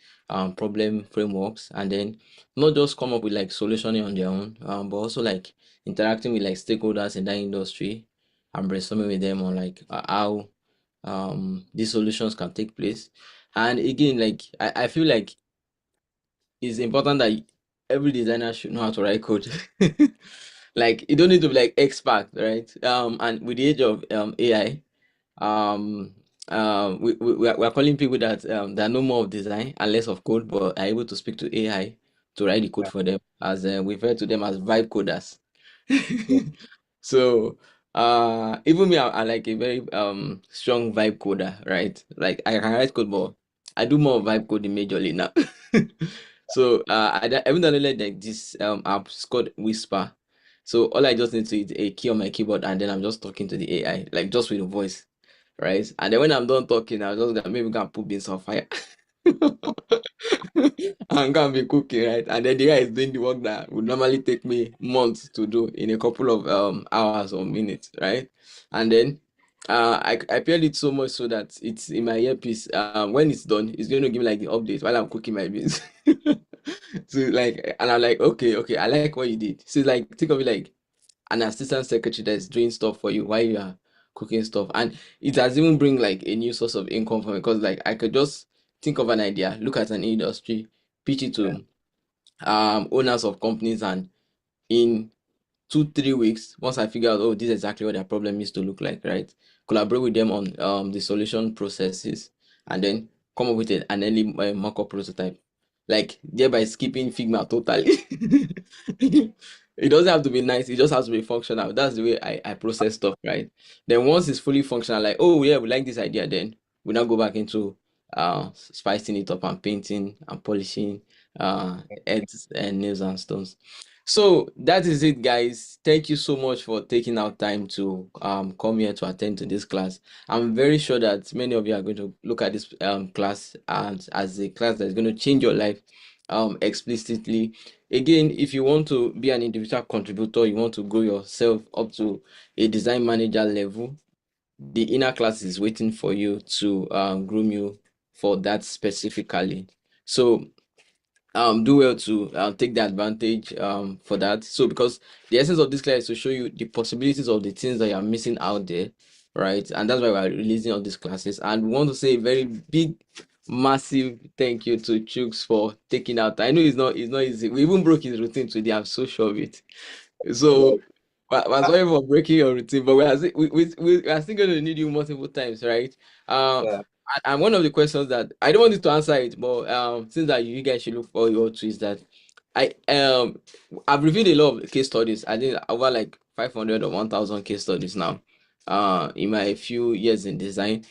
problem frameworks, and then not just come up with like solutioning on their own, but also like interacting with like stakeholders in that industry and brainstorming with them on like how these solutions can take place. And again, like I feel like it's important that every designer should know how to write code. Like you don't need to be like expert, right? And with the age of AI, um we are calling people that know more of design and less of code, but are able to speak to AI to write the code Yeah. for them, as we refer to them as vibe coders. Yeah. So even me, I like a very strong vibe coder, right? Like I can write code, but I do more vibe coding majorly now. So I even downloaded like this app, it's called Whisper. So all I just need to is a key on my keyboard, and then I'm just talking to the AI, like just with a voice, right? And then when I'm done talking, I'll just maybe go and put beans on fire. I'm gonna be cooking, right? And then the guy is doing the work that would normally take me months to do in a couple of hours or minutes, right? And then I paired it so much so that it's in my earpiece. When it's done, it's going to give me like the update while I'm cooking my beans. So like, and I'm like, okay, I like what you did. So like, think of it like an assistant secretary that's doing stuff for you while you are cooking stuff, and it has even bring like a new source of income for me, because like I could just think of an idea, look at an industry, pitch it Yeah. to owners of companies, and in 2 3 weeks, once I figure out, oh, this is exactly what their problem is to look like, right? Collaborate with them on the solution processes, and then come up with an early mock-up prototype, like thereby skipping Figma totally. It doesn't have to be nice, it just has to be functional. That's the way I process stuff, right? Then once it's fully functional, like, oh yeah, we like this idea, then we now go back into spicing it up and painting and polishing heads and nails and stones. So that is it, guys. Thank you so much for taking out time to come here to attend to this class. I'm very sure that many of you are going to look at this class and as a class that's going to change your life explicitly. Again, if you want to be an individual contributor, you want to grow yourself up to a design manager level, the inner class is waiting for you to groom you for that specifically. So do well to take the advantage for that. So because the essence of this class is to show you the possibilities of the things that you are missing out there, right? And that's why we're releasing all these classes. And we want to say a very big, massive thank you to Chooks for taking out. I know it's not easy. We even broke his routine today. I'm so sure of it. So, we're sorry for breaking your routine, but we are still going to need you multiple times, right? Uh, Yeah. and one of the questions that I don't want you to answer it, but since that you guys should look forward to is that I've reviewed a lot of case studies. I think over like 500 or 1,000 case studies now, in my few years in design.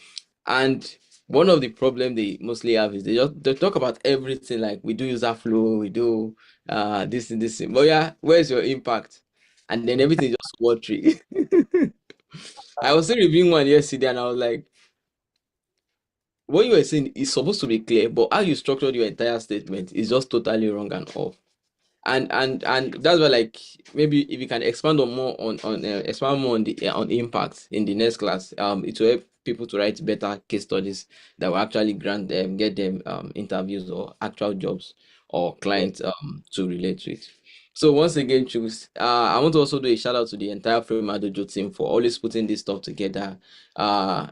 And one of the problem they mostly have is they talk about everything, like we do user flow, we do this and this, but yeah, where's your impact? And then everything is just watery. I was still reviewing one yesterday, and I was like, what you were saying is supposed to be clear, but how you structured your entire statement is just totally wrong and off. And that's why, like, maybe if you can expand on more on expand more on the on impact in the next class, it will help people to write better case studies that will actually grant them get them interviews or actual jobs or Yeah. clients to relate with. So once again, choose. I want to also do a shout out to the entire Frame Dojo team for always putting this stuff together. Our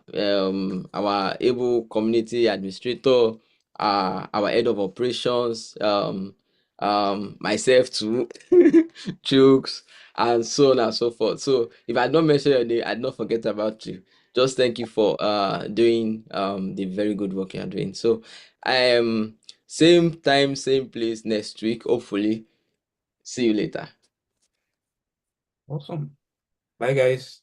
able community administrator, our head of operations, myself too, Chooks, and so on and so forth. So if I don't mention your name, I'd not forget about you. Just thank you for doing the very good work you're doing. So same time, same place next week, hopefully. See you later. Awesome. Bye, guys.